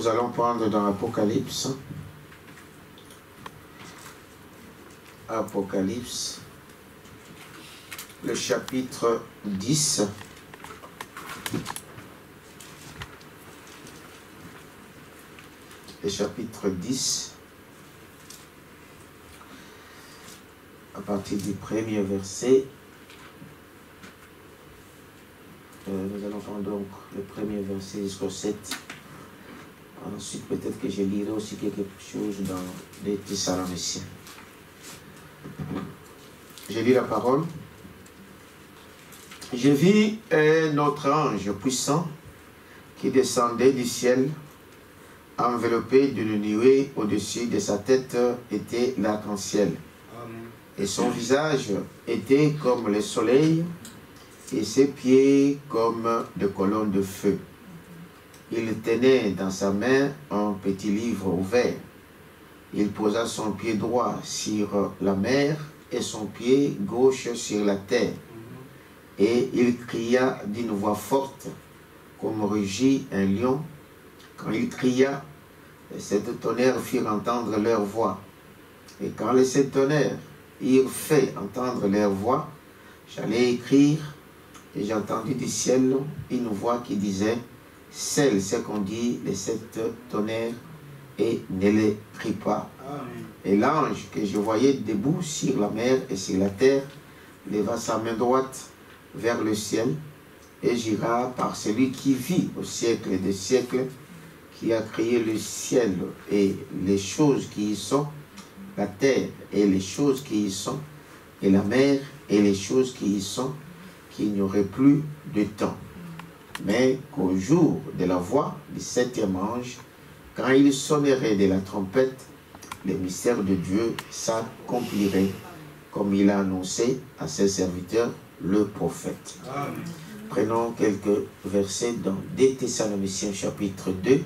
Nous allons prendre dans l'Apocalypse. Apocalypse, le chapitre 10. Le chapitre 10, à partir du premier verset. Nous allons prendre donc le premier verset jusqu'au 7. Ensuite, peut-être que je lirai aussi quelque chose dans les Thessaloniciens. Je lis la parole. Je vis un autre ange puissant qui descendait du ciel, enveloppé d'une nuée. Au-dessus de sa tête était l'arc-en-ciel. Et son visage était comme le soleil, et ses pieds comme des colonnes de feu. Il tenait dans sa main un petit livre ouvert. Il posa son pied droit sur la mer et son pied gauche sur la terre. Et il cria d'une voix forte, comme rugit un lion. Quand il cria, les sept tonnerres firent entendre leur voix. Et quand les sept tonnerres eurent fait entendre leur voix, j'allais écrire, et j'ai entendu du ciel une voix qui disait, scelle ce qu'on dit les sept tonnerres, et ne les prie pas. Amen. Et l'ange que je voyais debout sur la mer et sur la terre leva sa main droite vers le ciel et jura par celui qui vit au siècle des siècles, qui a créé le ciel et les choses qui y sont, la terre et les choses qui y sont, et la mer et les choses qui y sont, qu'il n'y aurait plus de temps, mais qu'au jour de la voix du septième ange, quand il sonnerait de la trompette, les mystères de Dieu s'accompliraient, comme il a annoncé à ses serviteurs, le prophète. Amen. Prenons quelques versets dans 2 Thessaloniciens chapitre 2.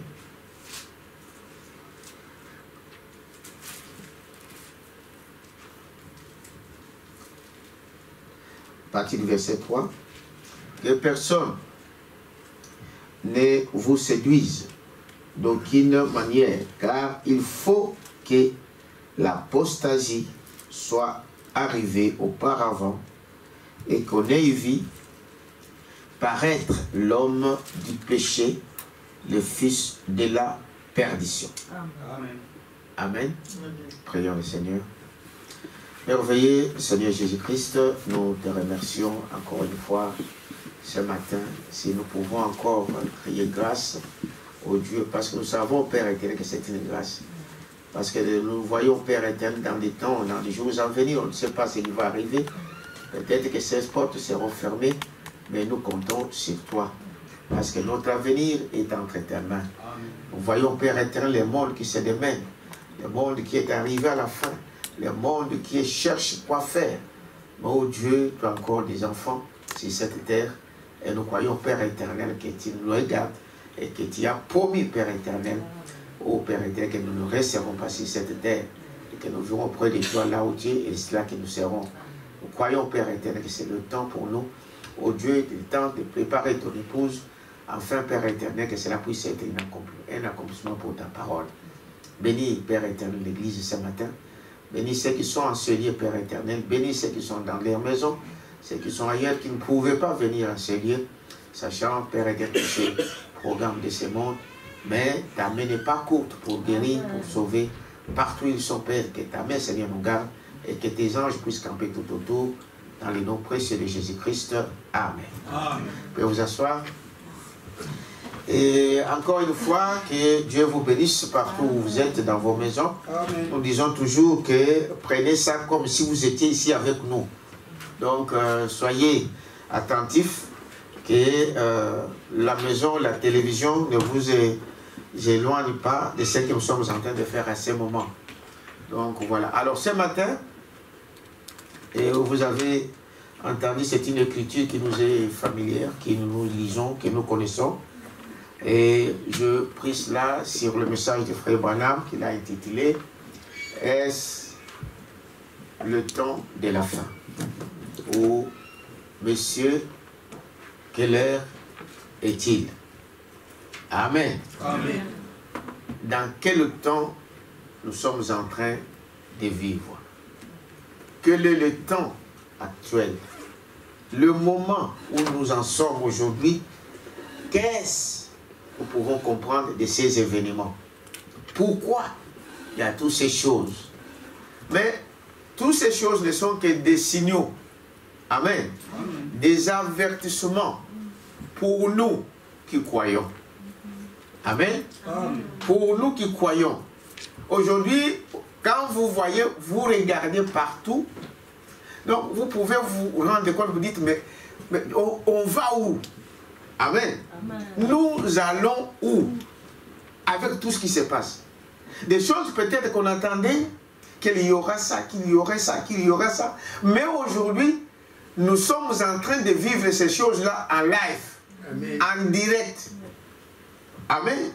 À partir du verset 3. Que personne ne vous séduise d'aucune manière, car il faut que l'apostasie soit arrivée auparavant et qu'on ait vu paraître l'homme du péché, le fils de la perdition. Amen. Amen. Amen. Prions le Seigneur. Merveilleux Seigneur Jésus-Christ, nous te remercions encore une fois ce matin, si nous pouvons encore crier grâce au Dieu, parce que nous savons, Père éternel, que c'est une grâce. Parce que nous voyons, Père éternel, dans des temps, dans des jours à venir, on ne sait pas ce qui va arriver. Peut-être que ces portes seront fermées, mais nous comptons sur toi. Parce que notre avenir est entre tes mains. Nous voyons, Père éternel, le monde qui se démène, le monde qui est arrivé à la fin, le monde qui cherche quoi faire. Mais oh Dieu, tu as encore des enfants sur cette terre, et nous croyons, Père éternel, que tu nous regardes, et que tu as promis, Père éternel, ô Père éternel, que nous ne resterons pas sur cette terre, et que nous verrons près de toi là où tu es, et c'est là que nous serons. Nous croyons, Père éternel, que c'est le temps pour nous, ô Dieu, le temps de préparer ton épouse, enfin, Père éternel, que cela puisse être un accomplissement pour ta parole. Bénis, Père éternel, l'Église ce matin. Bénis ceux qui sont en ce lieu, Père éternel. Bénis ceux qui sont dans leur maison, ceux qui sont ailleurs, qui ne pouvaient pas venir à ce lieu, sachant, Père éternel, ce programme de ce monde, mais ta main n'est pas courte pour guérir, pour sauver. Partout où ils sont, Père, que ta main, Seigneur, nous garde et que tes anges puissent camper tout autour, dans le nom précieux de Jésus-Christ. Amen. Amen. Vous pouvez vous asseoir. Et encore une fois, que Dieu vous bénisse partout où vous êtes dans vos maisons. Amen. Nous disons toujours que prenez ça comme si vous étiez ici avec nous. Donc, soyez attentifs que la maison, la télévision ne vous éloigne pas de ce que nous sommes en train de faire à ce moment. Donc, voilà. Alors, ce matin, et vous avez entendu, c'est une écriture qui nous est familière, que nous lisons, que nous connaissons. Et je prie cela sur le message de Frère Branham qu'il a intitulé « Est-ce le temps de la fin ?» Ou « Messieurs, quelle heure est-il » Amen. Amen. dans quel temps nous sommes en train de vivre. Quel est le temps actuel? Le moment où nous en sommes aujourd'hui, qu'est-ce que nous pouvons comprendre de ces événements? Pourquoi il y a toutes ces choses? Mais toutes ces choses ne sont que des signaux. Amen. Des avertissements pour nous qui croyons. Amen. Pour nous qui croyons. Aujourd'hui, quand vous voyez, vous regardez partout, donc vous pouvez vous rendre compte, vous dites, mais on va où? Amen. Nous allons où? Avec tout ce qui se passe. Des choses peut-être qu'on attendait, qu'il y aura ça, qu'il y aurait ça, qu'il y aura ça. Mais aujourd'hui, nous sommes en train de vivre ces choses-là en live, en direct. Amen.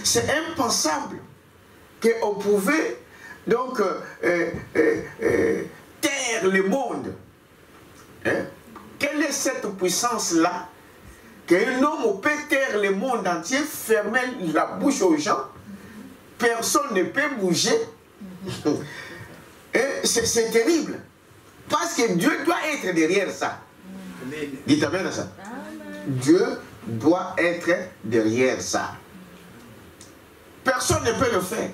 C'est impensable qu'on pouvait donc taire le monde. Hein? Quelle est cette puissance-là? Qu'un homme peut taire le monde entier, fermer la bouche aux gens, personne ne peut bouger. Et c'est terrible. Parce que Dieu doit être derrière ça. Dites amen à ça. Dieu doit être derrière ça. Personne ne peut le faire.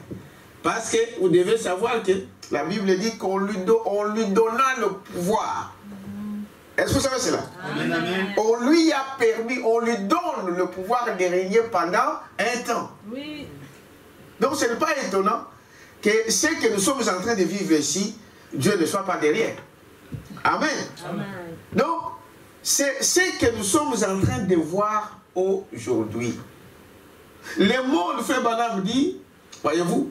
Parce que vous devez savoir que la Bible dit qu'on lui donna le pouvoir. Est-ce que vous savez cela? Amen, amen. On lui a permis, on lui donne le pouvoir de régner pendant un temps. Oui. Donc ce n'est pas étonnant que ce que nous sommes en train de vivre ici, Dieu ne soit pas derrière. Amen. Amen. Donc, c'est ce que nous sommes en train de voir aujourd'hui. Le monde, Frère Branham dit, voyez-vous,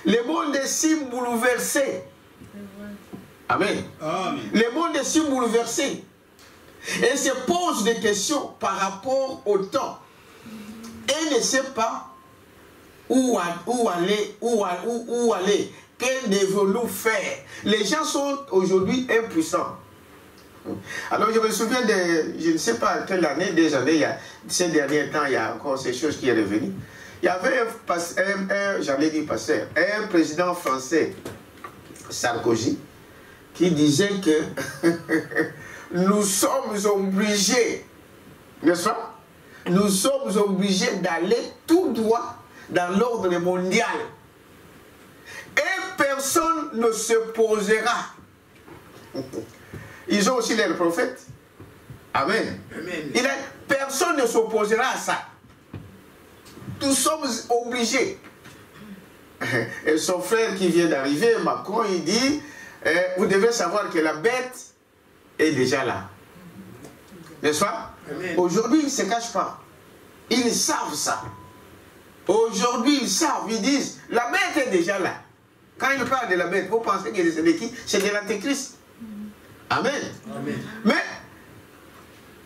le monde est si bouleversé. Amen. Amen. Le monde est si bouleversé. Et se pose des questions par rapport au temps. Et ne sait pas où aller. Que devons-nous faire? Les gens sont aujourd'hui impuissants. Alors je me souviens de, je ne sais pas quelle année, des années, ces derniers temps, il y a encore ces choses qui sont revenues. Il y avait un président français, Sarkozy, qui disait que nous sommes obligés, n'est-ce pas? Nous sommes obligés d'aller tout droit dans l'ordre mondial. Et personne ne se posera. Ils ont aussi les prophètes. Amen. Amen. Personne ne s'opposera à ça. Nous sommes obligés. Et son frère qui vient d'arriver, Macron, il dit, vous devez savoir que la bête est déjà là. N'est-ce pas? Aujourd'hui, ils ne se cachent pas. Ils savent ça. Aujourd'hui, ils savent, ils disent, la bête est déjà là. Quand ils parlent de la bête, vous pensez que c'est de qui? C'est de l'antéchrist. Amen. Amen. Mais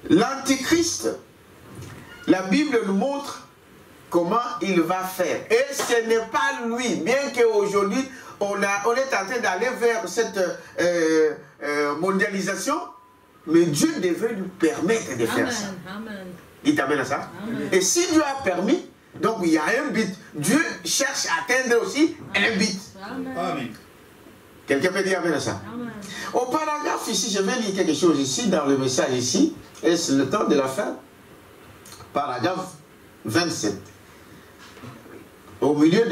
l'antéchrist, la Bible nous montre comment il va faire. Et ce n'est pas lui, bien qu'aujourd'hui, on est en train d'aller vers cette mondialisation, mais Dieu devait nous permettre de faire ça. Amen. Dites amen à ça. Amen. Et si Dieu a permis, donc il y a un but. Dieu cherche à atteindre aussi un but. Amen. Quelqu'un peut dire amen à ça. Amen. Au paragraphe ici, je vais lire quelque chose ici, dans le message ici, et c'est le temps de la fin. Paragraphe 27. Au milieu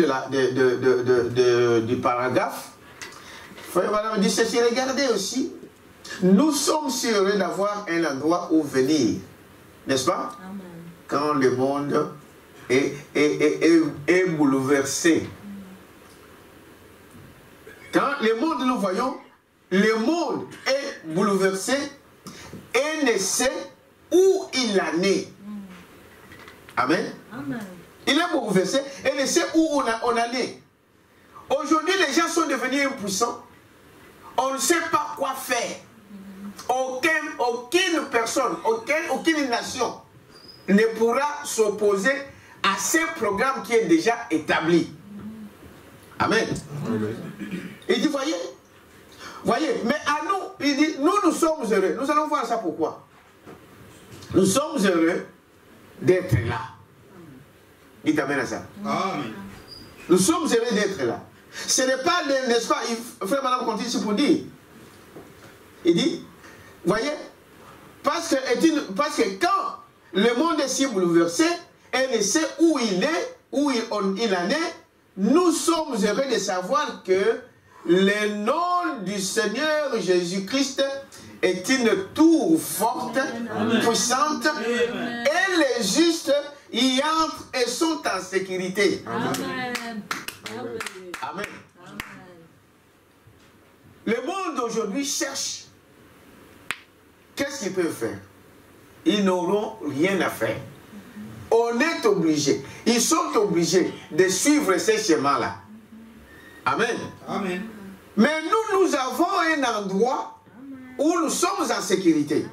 du paragraphe, Frère Madame dit ceci, regardez aussi, nous sommes si heureux d'avoir un endroit où venir, n'est-ce pas? Amen. Quand le monde est bouleversé. Quand le monde, nous voyons, le monde est bouleversé et ne sait où il en est. Amen. Amen. Il est bouleversé et ne sait où on en est. Aujourd'hui, les gens sont devenus impuissants. On ne sait pas quoi faire. Aucune personne, aucune nation ne pourra s'opposer à ce programme qui est déjà établi. Amen. Amen. Il dit, voyez, mais à nous, il dit, nous sommes heureux. Nous allons voir ça pourquoi. Nous sommes heureux d'être là. Dites amen à ça. Amen. Nous sommes heureux d'être là. Ce n'est pas, n'est-ce pas, frère madame continue ici pour dire. Il dit, voyez, parce que quand le monde est si bouleversé, et ne sait où il est, où il en est, nous sommes heureux de savoir que le nom du Seigneur Jésus-Christ est une tour forte, puissante, et les justes y entrent et sont en sécurité. Amen. Amen. Le monde aujourd'hui cherche. Qu'est-ce qu'ils peuvent faire? Ils n'auront rien à faire. On est obligé. Ils sont obligés de suivre ces schémas-là. Amen. Amen. Mais nous avons un endroit où nous sommes en sécurité.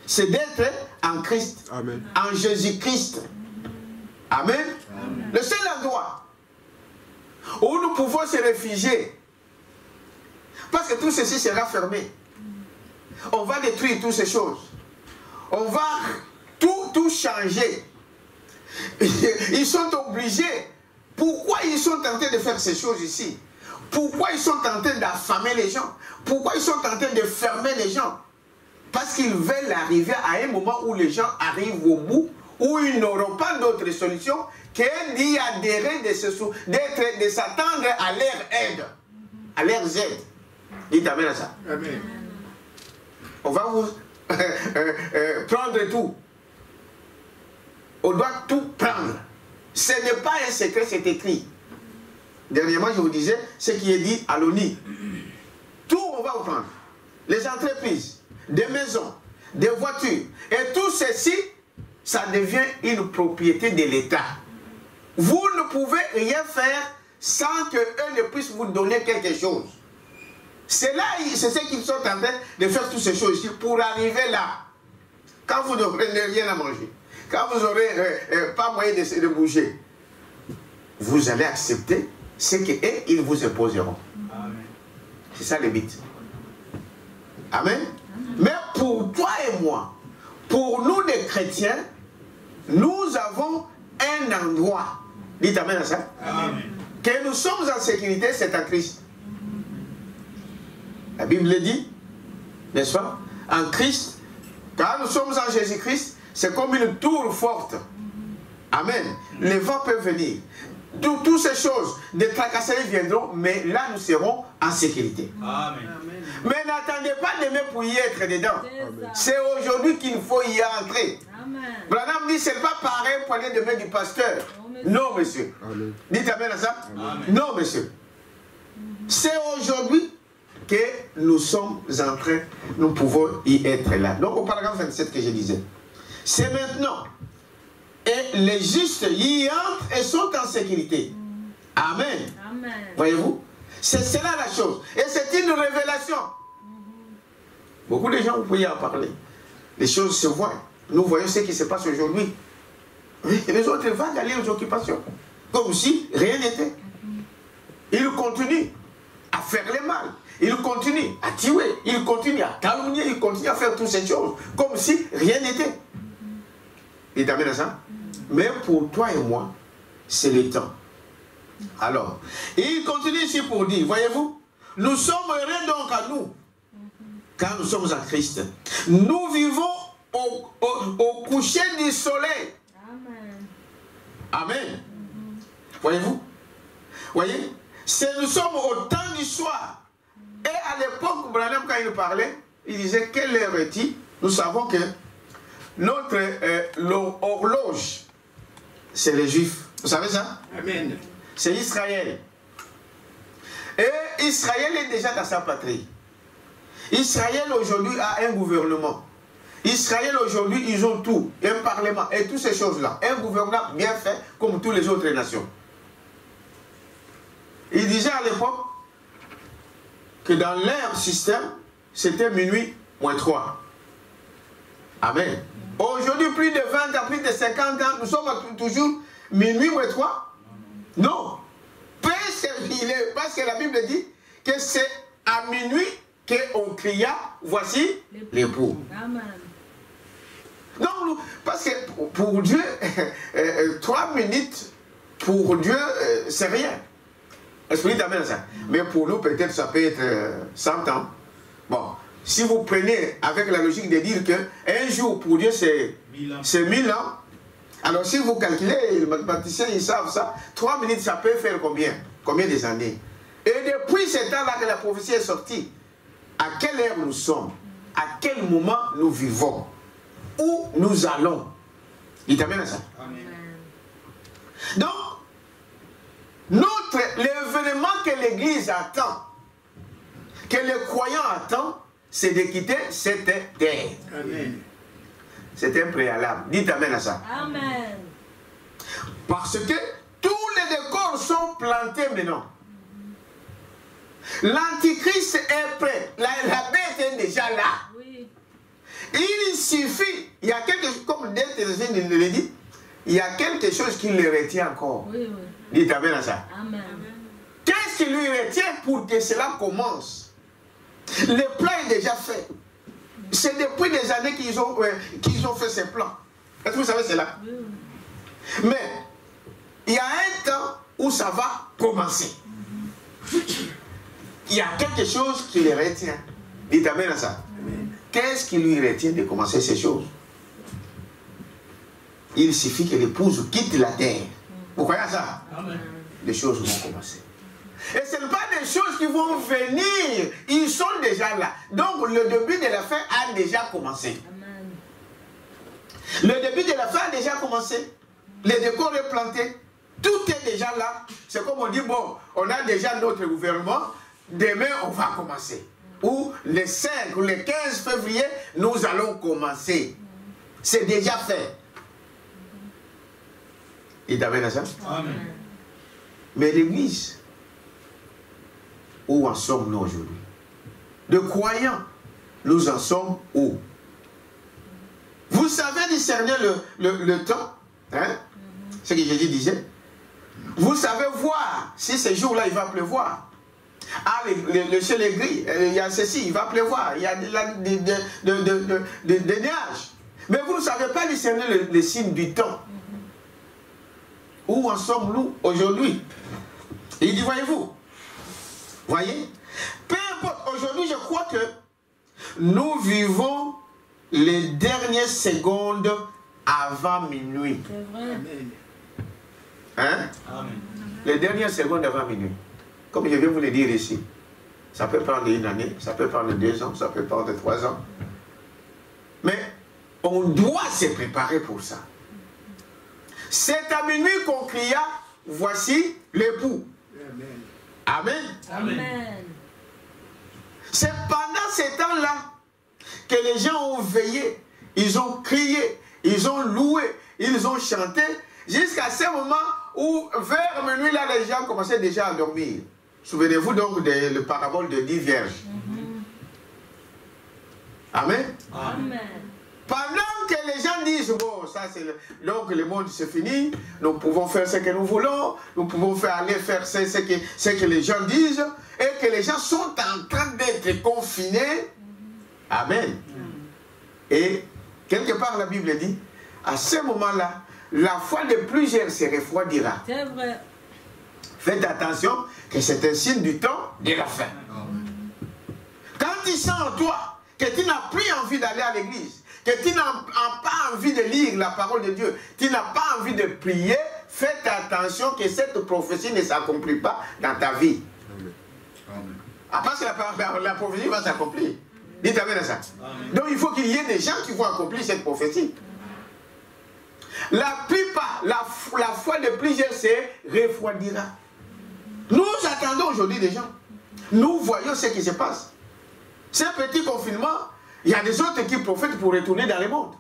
C'est d'être en Christ. Amen. En Jésus-Christ. Amen. Amen. Le seul endroit où nous pouvons se réfugier. Parce que tout ceci sera fermé. On va détruire toutes ces choses. On va tout changer. Ils sont obligés. Pourquoi ils sont tentés de faire ces choses ici? Pourquoi ils sont tentés d'affamer les gens? Pourquoi ils sont tentés de fermer les gens? Parce qu'ils veulent arriver à un moment où les gens arrivent au bout, où ils n'auront pas d'autre solution que d'y adhérer, de s'attendre à leur aide, à leur aide. Dites amen à ça. Amen. On va vous prendre tout. On doit tout prendre. Ce n'est pas un secret, c'est écrit. Dernièrement, je vous disais ce qui est dit à l'ONU. Tout, on va vous prendre. Les entreprises, des maisons, des voitures. Et tout ceci, ça devient une propriété de l'État. Vous ne pouvez rien faire sans qu'eux ne puissent vous donner quelque chose. C'est ce qu'ils sont en train de faire toutes ces choses ici pour arriver là. Quand vous n'aurez rien à manger, quand vous n'aurez pas moyen de bouger, vous allez accepter ce qu'ils vous imposeront. C'est ça le but. Amen. Mais pour toi et moi, pour nous les chrétiens, nous avons un endroit. Dites amen à ça. Amen. Que nous sommes en sécurité, c'est en Christ. La Bible dit, n'est-ce pas? En Christ, quand nous sommes en Jésus-Christ, c'est comme une tour forte. Amen. Les vents peuvent venir. Toutes ces choses, des tracasseries viendront, mais là nous serons en sécurité. Amen. Mais n'attendez pas demain pour y être dedans. C'est aujourd'hui qu'il faut y entrer. Branham dit, ce n'est pas pareil pour aller de main du pasteur. Non, monsieur. Amen. Dites amen à ça. Amen. Non, monsieur. C'est aujourd'hui que nous sommes en train, nous pouvons y être là. Donc au paragraphe 27 que je disais, c'est maintenant. Et les justes y entrent et sont en sécurité. Amen. Amen. Voyez-vous? C'est cela la chose. Et c'est une révélation. Beaucoup de gens, vous pouvez en parler. Les choses se voient. Nous voyons ce qui se passe aujourd'hui. Et les autres vaguent aller aux occupations. Comme si rien n'était. Ils continuent à faire le mal. Ils continuent à tuer. Ils continuent à calomnier. Ils continuent à faire toutes ces choses. Comme si rien n'était. Il t'amène à ça? Mais pour toi et moi, c'est le temps. Alors, il continue ici pour dire, voyez-vous, nous sommes heureux donc à nous, quand nous sommes en Christ. Nous vivons au coucher du soleil. Amen. Amen. Voyez-vous? Voyez? Nous sommes au temps du soir. Et à l'époque, Branham, quand il parlait, il disait, quelle heure est-il? Nous savons que notre horloge, c'est les Juifs. Vous savez ça? Amen. C'est Israël. Et Israël est déjà dans sa patrie. Israël aujourd'hui a un gouvernement. Israël aujourd'hui, ils ont tout. Un parlement et toutes ces choses-là. Un gouvernement bien fait comme toutes les autres nations. Il disait à l'époque que dans leur système, c'était minuit moins 3. Amen. Aujourd'hui, plus de 20 ans, plus de 50 ans, nous sommes toujours minuit ou 3? Non. Parce que la Bible dit que c'est à minuit qu'on cria, voici l'époux. Amen. Donc, parce que pour Dieu, 3 minutes pour Dieu, c'est rien. Esprit t'amène ça. Mais pour nous, peut-être, ça peut être 100 ans. Bon, si vous prenez avec la logique de dire qu'un jour pour Dieu, c'est 1000 ans. Alors, si vous calculez, les mathématiciens, ils savent ça. 3 minutes, ça peut faire combien? Combien des années? Et depuis ce temps-là que la prophétie est sortie, à quelle heure nous sommes? À quel moment nous vivons? Où nous allons? Il t'amène à ça. Amen. Donc, l'événement que l'Église attend, que les croyants attendent, c'est de quitter cette terre. Amen. C'est un préalable. Dites Amen à ça. Amen. Parce que tous les décors sont plantés maintenant. L'Antichrist est prêt. La bête est déjà là. Oui. Il suffit, il y a quelque chose, comme Dante le dit, il y a quelque chose qui le retient encore. Oui, oui. Dites Amen à ça. Amen. Qu'est-ce qui lui retient pour que cela commence? Le plan est déjà fait. C'est depuis des années qu'ils ont fait ces plans. Est-ce que vous savez cela? Oui, oui. Mais il y a un temps où ça va commencer. Il y a quelque chose qui le retient. Dites Amen à ça. Qu'est-ce qui lui retient de commencer ces choses? Il suffit que l'épouse quitte la terre. Vous croyez à ça? Amen. Les choses vont commencer. Et ce n'est pas des choses qui vont venir. Ils sont déjà là. Donc le début de la fin a déjà commencé. Amen. Le début de la fin a déjà commencé. Les décors est planté. Tout est déjà là. C'est comme on dit, bon, on a déjà notre gouvernement. Demain, on va commencer. Ou le 5 ou le 15 février, nous allons commencer. C'est déjà fait. Il t'amène à ça? Amen. Mais l'Église, où en sommes-nous aujourd'hui? De croyants, nous en sommes où? Vous savez discerner le temps, hein? Ce que Jésus disait. Vous savez voir si ce jour-là il va pleuvoir. Ah, le ciel est gris, il y a ceci, il va pleuvoir, il y a des nuages. Mais vous ne savez pas discerner les signes du temps. Où en sommes-nous aujourd'hui? Il dit, voyez-vous, voyez, peu importe, aujourd'hui je crois que nous vivons les dernières secondes avant minuit. C'est vrai. Hein? Amen. Les dernières secondes avant minuit. Comme je viens vous le dire ici, ça peut prendre une année, ça peut prendre 2 ans, ça peut prendre 3 ans. Mais on doit se préparer pour ça. C'est à minuit qu'on cria, voici l'époux. Amen. Amen. Amen. C'est pendant ces temps-là que les gens ont veillé, ils ont crié, ils ont loué, ils ont chanté, jusqu'à ce moment où, vers minuit, là, les gens commençaient déjà à dormir. Souvenez-vous donc de la parabole de 10 vierges. Amen. Amen. Pendant que les gens disent, bon, ça c'est donc le monde c'est fini, nous pouvons faire ce que nous voulons, nous pouvons aller faire ce que les gens disent, et que les gens sont en train d'être confinés. Amen. Et quelque part la Bible dit, à ce moment-là, la foi de plusieurs se refroidira. C'est vrai. Faites attention que c'est un signe du temps de la fin. Quand tu sens en toi que tu n'as plus envie d'aller à l'église, que tu n'as pas envie de lire la parole de Dieu, tu n'as pas envie de prier, faites attention que cette prophétie ne s'accomplit pas dans ta vie. Ah, parce que la prophétie va s'accomplir. Dites Amen à ça. Amen. Donc il faut qu'il y ait des gens qui vont accomplir cette prophétie. La plupart, la foi de plusieurs se refroidira. Nous attendons aujourd'hui des gens. Nous voyons ce qui se passe. Ce petit confinement, il y a des autres qui profitent pour retourner dans le monde.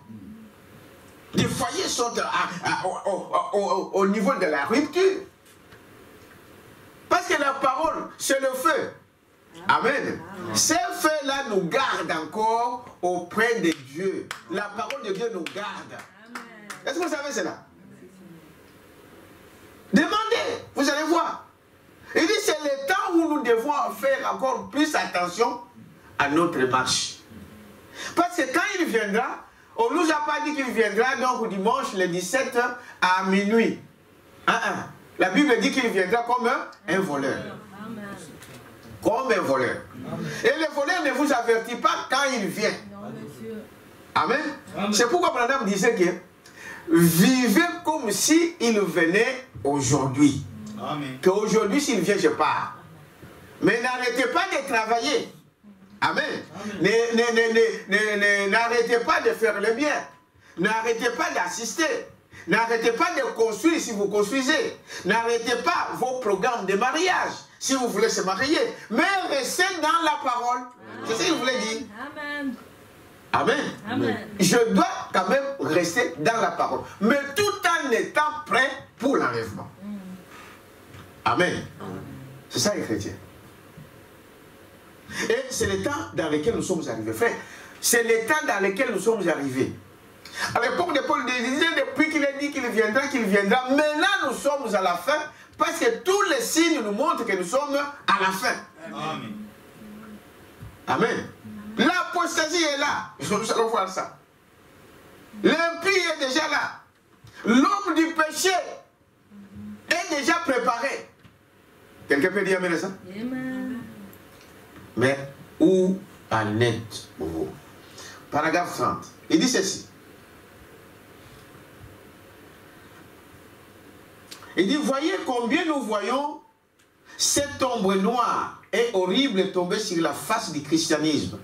Les foyers sont au niveau de la rupture. Parce que la parole, c'est le feu. Amen. Ce feu-là nous garde encore auprès de Dieu. La parole de Dieu nous garde. Est-ce que vous savez cela? Demandez, vous allez voir. Il dit c'est le temps où nous devons faire encore plus attention à notre marche. Parce que quand il viendra, on ne nous a pas dit qu'il viendra donc dimanche le 17 à minuit. La Bible dit qu'il viendra comme un voleur. Comme un voleur. Et le voleur ne vous avertit pas quand il vient. Amen. C'est pourquoi Branham disait que vivez comme s'il venait aujourd'hui. Qu'aujourd'hui, s'il vient, je pars. Mais n'arrêtez pas de travailler. Amen. N'arrêtez pas de faire le bien. N'arrêtez pas d'assister. N'arrêtez pas de construire si vous construisez. N'arrêtez pas vos programmes de mariage si vous voulez se marier. Mais restez dans la parole. C'est ce qu'il voulait dire. Amen. Amen. Amen. Je dois quand même rester dans la parole. Mais tout en étant prêt pour l'enlèvement. Amen. C'est ça les chrétiens. Et c'est le temps dans lequel nous sommes arrivés. Frère, c'est le temps dans lequel nous sommes arrivés. À l'époque de Paul, il disait depuis qu'il a dit qu'il viendra, qu'il viendra. Maintenant, nous sommes à la fin parce que tous les signes nous montrent que nous sommes à la fin. Amen. Amen. L'apostasie est là. Nous allons voir ça. L'impie est déjà là. L'homme du péché est déjà préparé. Quelqu'un peut dire amen à ça? Amen. Mais où en êtes-vous? Paragraphe 30. Il dit ceci. Il dit, voyez combien nous voyons cette ombre noire et horrible tomber sur la face du christianisme.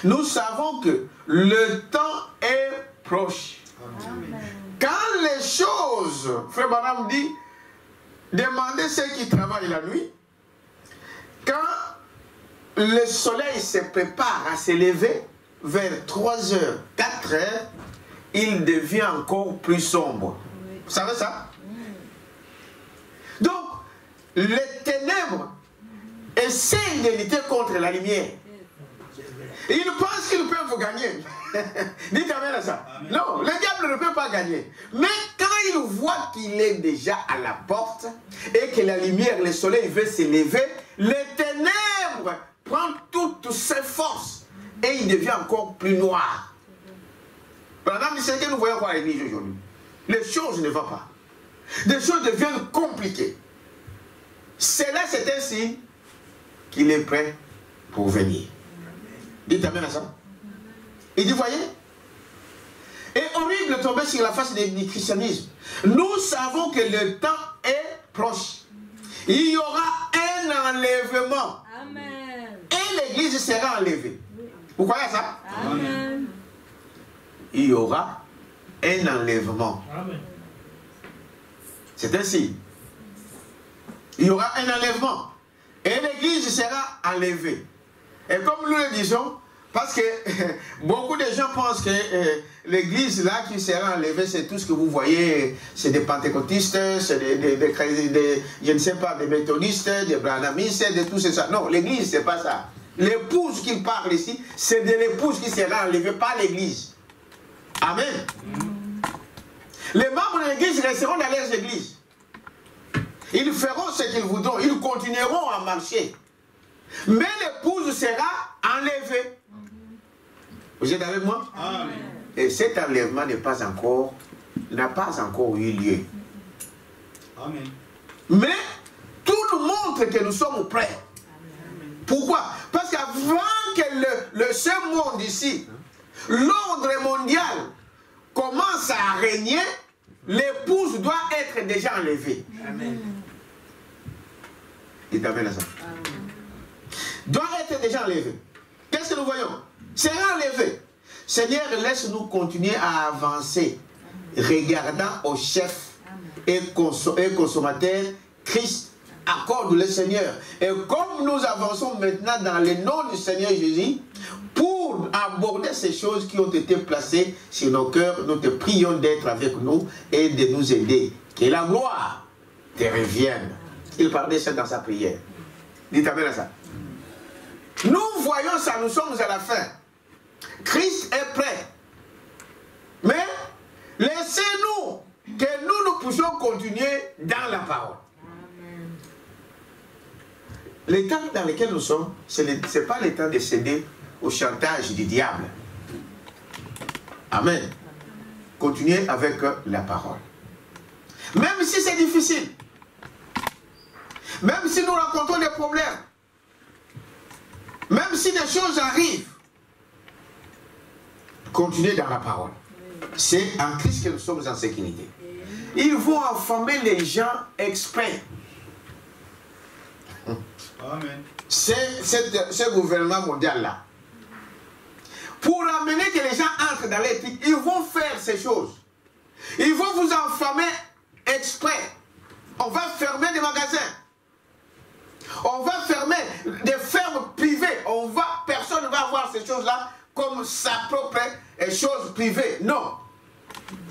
Nous savons que le temps est proche. Amen. Quand les choses, Frère Branham dit, demandez ceux qui travaillent la nuit, quand le soleil se prépare à se lever vers 3 heures, 4 heures, il devient encore plus sombre. Oui. Vous savez ça? Donc, les ténèbres essayent de lutter contre la lumière. Et ils pensent qu'ils peuvent gagner. Dites amen à ça. Amen. Non, le diable ne peut pas gagner. Mais quand il voit qu'il est déjà à la porte et que la lumière, le soleil veut se lever, les ténèbres prennent toutes ses forces et il devient encore plus noir. Madame, c'est ce que nous voyons quoi à l'église aujourd'hui. Les choses ne vont pas. Des choses deviennent compliquées. C'est là, c'est un signe qu'il est prêt pour venir. Dites amen à ça. Il dit, voyez, est horrible de tomber sur la face du christianisme. Nous savons que le temps est proche. Il y aura un enlèvement. Amen. Et l'église sera enlevée. Vous croyez ça? Amen. Il y aura un enlèvement. Amen. C'est ainsi. Il y aura un enlèvement. Et l'église sera enlevée. Et comme nous le disons, parce que beaucoup de gens pensent que l'église là qui sera enlevée, c'est tout ce que vous voyez, c'est des pentecôtistes, c'est des je ne sais pas, des méthodistes, des branhamistes, de tout ça. Non, l'église, c'est pas ça. L'épouse qu'il parle ici, c'est de l'épouse qui sera enlevée par l'église. Amen. Les membres de l'église resteront dans leurs églises. Ils feront ce qu'ils voudront. Ils continueront à marcher. Mais l'épouse sera enlevée. Vous êtes avec moi? Amen. Et cet enlèvement n'a pas encore eu lieu. Amen. Mais tout nous montre que nous sommes prêts. Pourquoi? Parce qu'avant que ce monde ici, l'ordre mondial commence à régner, l'épouse doit être déjà enlevée. Amen. Il t'amène à ça. Doit être déjà enlevée. Qu'est-ce que nous voyons? Sera enlevé. Seigneur, laisse-nous continuer à avancer, regardant au chef et consommateur, Christ. Accorde le Seigneur. Et comme nous avançons maintenant dans le nom du Seigneur Jésus, pour aborder ces choses qui ont été placées sur nos cœurs, nous te prions d'être avec nous et de nous aider. Que la gloire te revienne. Il parlait ça dans sa prière. Dites amen à ça. Nous voyons ça, nous sommes à la fin. Christ est prêt. Mais laissez-nous que nous puissions continuer dans la parole. Le temps dans lequel nous sommes, ce n'est pas le temps de céder au chantage du diable. Amen. Continuez avec la parole. Même si c'est difficile. Même si nous rencontrons des problèmes, même si des choses arrivent, continuez dans la parole. C'est en Christ que nous sommes en sécurité. Ils vont affamer les gens exprès. Amen. Ce gouvernement mondial-là. Pour amener que les gens entrent dans l'éthique, ils vont faire ces choses. Ils vont vous enfermer exprès. On va fermer des magasins. On va fermer des fermes privées. Personne ne va voir ces choses-là comme sa propre chose privée. Non.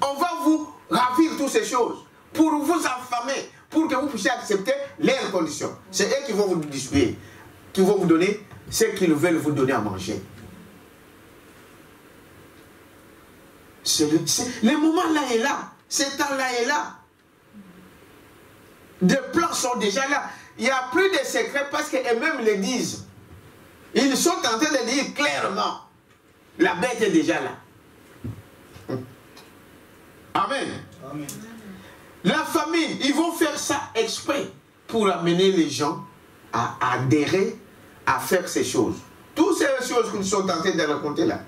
On va vous ravir toutes ces choses pour vous enfermer, pour que vous puissiez accepter leurs conditions. C'est eux qui vont vous distribuer, qui vont vous donner ce qu'ils veulent vous donner à manger. Le moment là est là. Ce temps-là est là. Des plans sont déjà là. Il n'y a plus de secrets parce qu'eux-mêmes le disent. Ils sont en train de dire clairement. La bête est déjà là. Amen. Amen. La famine, ils vont faire ça exprès pour amener les gens à adhérer, à faire ces choses. Toutes ces choses qu'ils sont en train de raconter là.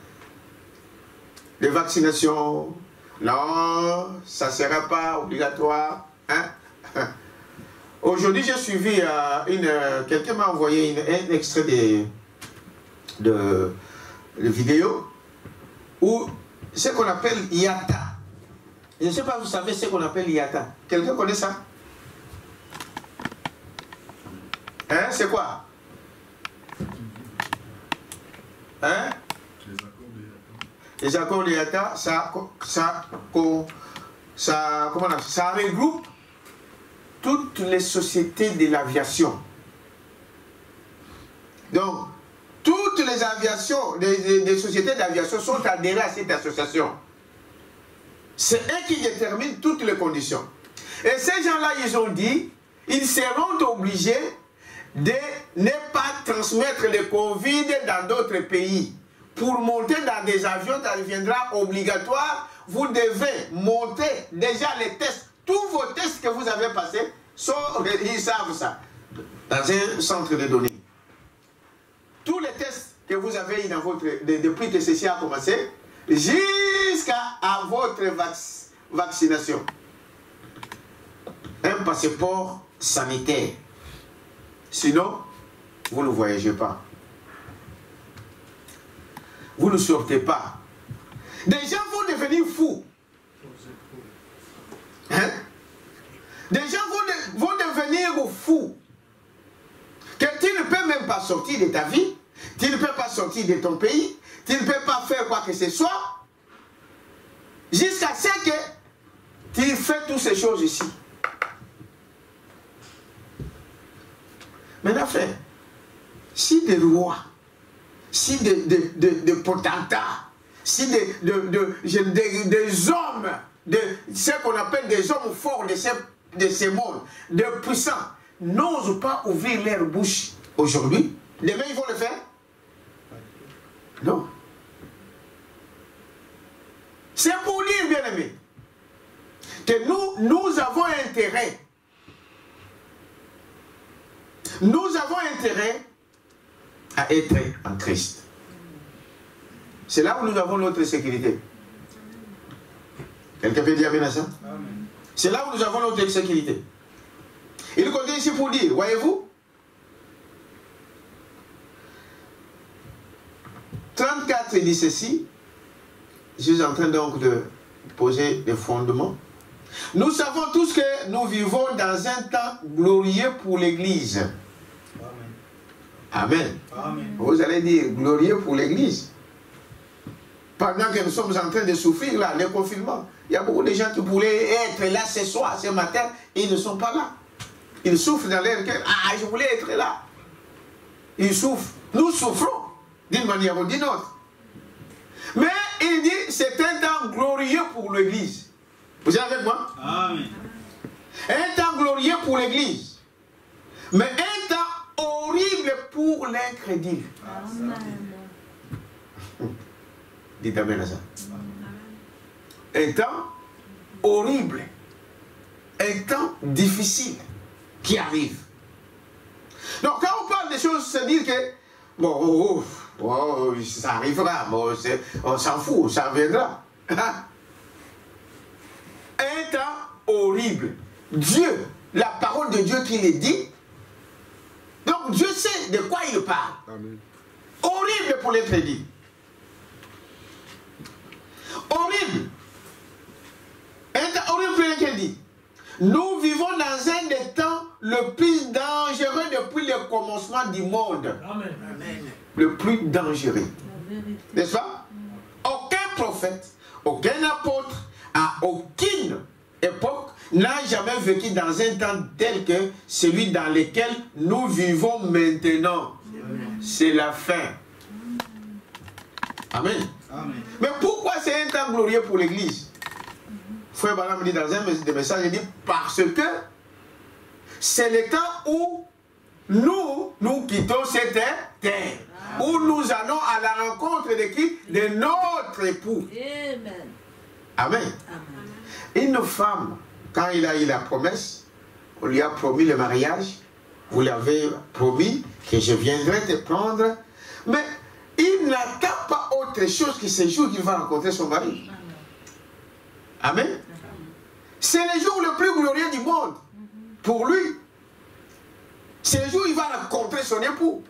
Les vaccinations, non, ça ne sera pas obligatoire. Hein? Aujourd'hui, j'ai suivi quelqu'un m'a envoyé un extrait de vidéo où ce qu'on appelle IATA. Je ne sais pas, vous savez ce qu'on appelle IATA. Quelqu'un connaît ça? Hein? C'est quoi? Hein? Les accords de IATA, ça regroupe toutes les sociétés de l'aviation. Donc, toutes les aviations, des sociétés d'aviation sont adhérées à cette association. C'est eux qui déterminent toutes les conditions. Et ces gens-là, ils ont dit, ils seront obligés de ne pas transmettre le Covid dans d'autres pays. Pour monter dans des avions, ça deviendra obligatoire. Vous devez monter déjà les tests. Tous vos tests que vous avez passés, ils savent ça. Dans un centre de données. Tous les tests que vous avez dans votre, depuis que ceci a commencé, jusqu'à votre vaccination. Un passeport sanitaire. Sinon, vous ne voyagez pas. Vous ne sortez pas. Des gens vont devenir fous. Hein? Des gens vont devenir fous. Que tu ne peux même pas sortir de ta vie. Tu ne peux pas sortir de ton pays. Tu ne peux pas faire quoi que ce soit. Jusqu'à ce que tu fais toutes ces choses ici. Maintenant, frère, si des rois, si des potentats, si des hommes, ce qu'on appelle des hommes forts de ces mondes, des puissants, n'osent pas ouvrir leur bouche aujourd'hui, demain ils vont le faire? Non. C'est pour dire, bien aimé, que nous avons intérêt. Nous avons intérêt à être en Christ. C'est là où nous avons notre sécurité. Quelqu'un peut dire bien à ça? C'est là où nous avons notre sécurité. Il continue ici pour dire, voyez-vous, 34 dit ceci, je suis en train donc de poser des fondements. Nous savons tous que nous vivons dans un temps glorieux pour l'Église. Amen. Amen. Vous allez dire glorieux pour l'Église. Pendant que nous sommes en train de souffrir là, le confinement, il y a beaucoup de gens qui voulaient être là ce soir, ce matin, et ils ne sont pas là. Ils souffrent dans leur cœur. Ah, je voulais être là. Ils souffrent. Nous souffrons d'une manière ou d'une autre. Mais il dit, c'est un temps glorieux pour l'Église. Vous êtes avec moi? Amen. Un temps glorieux pour l'Église. Mais un temps horrible pour l'incrédule. Dites amen à ça. Un temps horrible. Un temps difficile qui arrive. Donc quand on parle des choses, c'est dire que, bon, ça arrivera, bon, on s'en fout, ça reviendra. Un temps horrible. Dieu, la parole de Dieu qui le dit, donc Dieu sait de quoi il parle. Amen. Horrible pour les crédits. Horrible. Un temps horrible pour les crédits. Nous vivons dans un des temps le plus dangereux depuis le commencement du monde. Amen. Le plus dangereux. N'est-ce pas? Aucun prophète, aucun apôtre, à aucune époque, n'a jamais vécu dans un temps tel que celui dans lequel nous vivons maintenant. C'est la fin. Amen. Amen. Mais pourquoi c'est un temps glorieux pour l'Église? Frère Balam me dit dans un des messages, il dit parce que c'est le temps où nous quittons cette terre. Où nous allons à la rencontre de qui? De notre époux. Amen. Amen. Une femme, quand il a eu la promesse, on lui a promis le mariage, vous l'avez promis que je viendrai te prendre, mais il n'attend pas autre chose que ce jour qu'il va rencontrer son mari. Amen. C'est le jour le plus glorieux du monde pour lui. C'est le jour où il va rencontrer son époux.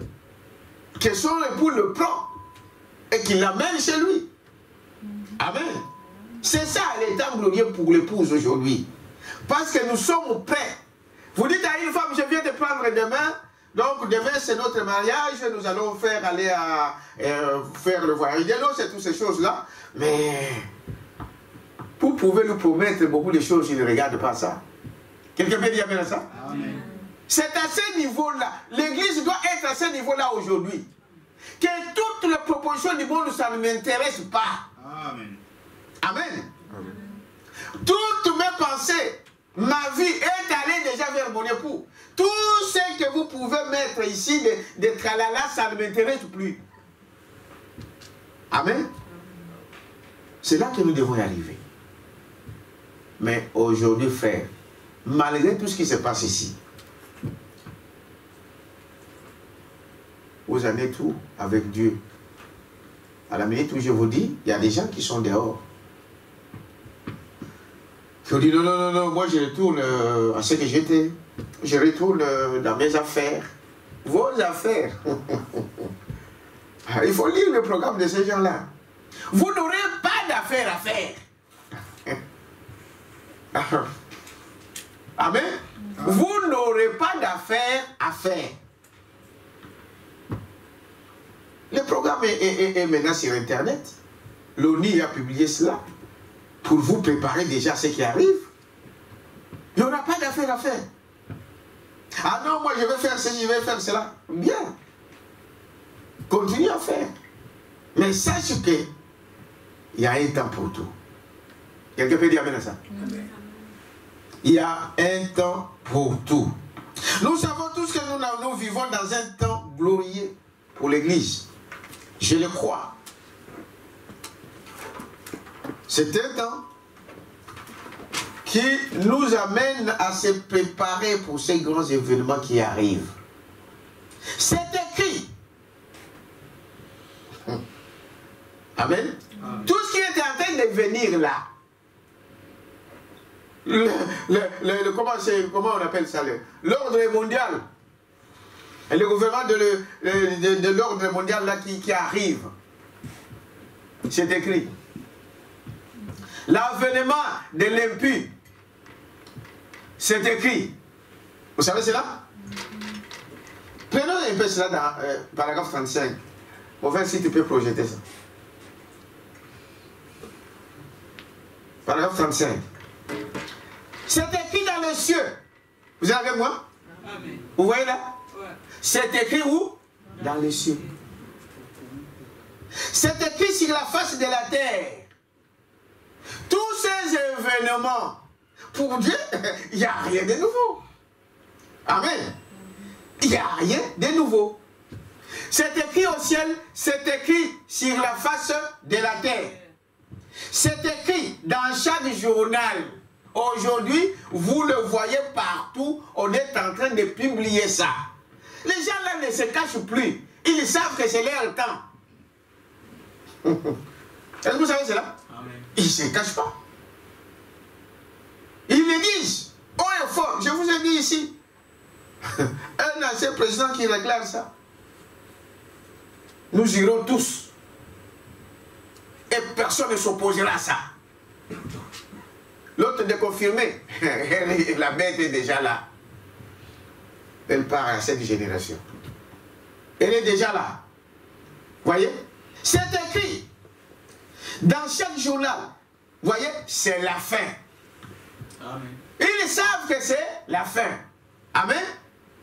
Que son époux le prend et qu'il l'amène chez lui. Amen. C'est ça l'état glorieux pour l'épouse aujourd'hui. Parce que nous sommes prêts. Vous dites à une femme, je viens te prendre demain. Donc demain c'est notre mariage, nous allons faire aller à faire le voyage de l'eau, c'est toutes ces choses-là. Mais vous pouvez lui promettre beaucoup de choses, il ne regarde pas ça. Quelqu'un peut dire bien ça? Amen. C'est à ce niveau-là. L'Église doit être à ce niveau-là aujourd'hui. Que toutes les propositions du monde, ça ne m'intéresse pas. Amen. Amen. Toutes mes pensées, ma vie est allée déjà vers mon époux. Tout ce que vous pouvez mettre ici de tralala, ça ne m'intéresse plus. Amen. C'est là que nous devons y arriver. Mais aujourd'hui, frère, malgré tout ce qui se passe ici, vous en êtes tout avec Dieu. À la minute où je vous dis, il y a des gens qui sont dehors. Qui ont dit non, non, non, non, moi je retourne à ce que j'étais. Je retourne dans mes affaires. Vos affaires. Il faut lire le programme de ces gens-là. Vous n'aurez pas d'affaires à faire. Amen. Vous n'aurez pas d'affaires à faire. Le programme est maintenant sur Internet. L'ONU a publié cela pour vous préparer déjà à ce qui arrive. Il n'y aura pas d'affaires à faire. Ah non, moi je vais faire ceci, je vais faire cela. Bien. Continue à faire. Mais sache que il y a un temps pour tout. Quelqu'un peut dire amen à ça? Amen. Il y a un temps pour tout. Nous savons tous que nous vivons dans un temps glorieux pour l'Église. Je le crois. C'est un temps qui nous amène à se préparer pour ces grands événements qui arrivent. C'est écrit. Amen. Amen. Tout ce qui est en train de venir là, comment on appelle ça, l'ordre mondial, et le gouvernement de l'ordre mondial là qui arrive, c'est écrit. L'avènement de l'impie, c'est écrit. Vous savez cela? Prenons un peu cela dans paragraphe 35. On va voir si tu peux projeter ça. Paragraphe 35. C'est écrit dans les cieux. Vous êtes avec moi? Amen. Vous voyez là? Ouais. C'est écrit où? Dans les cieux. C'est écrit sur la face de la terre. Tous ces événements, pour Dieu, il n'y a rien de nouveau. Amen. Il n'y a rien de nouveau. C'est écrit au ciel, c'est écrit sur la face de la terre. C'est écrit dans chaque journal. Aujourd'hui, vous le voyez partout, on est en train de publier ça. les gens là ne se cachent plus. Ils savent que c'est leur temps. Est-ce que vous savez cela? Amen. Ils ne se cachent pas. Ils le disent. Oh et fort. Je vous ai dit ici. Un ancien président qui déclare ça. Nous irons tous. Et personne ne s'opposera à ça. L'autre de confirmer. La bête est déjà là. Elle part à cette génération. Elle est déjà là. Voyez? C'est écrit. Dans chaque journal. Voyez? C'est la fin. Amen. Ils savent que c'est la fin. Amen.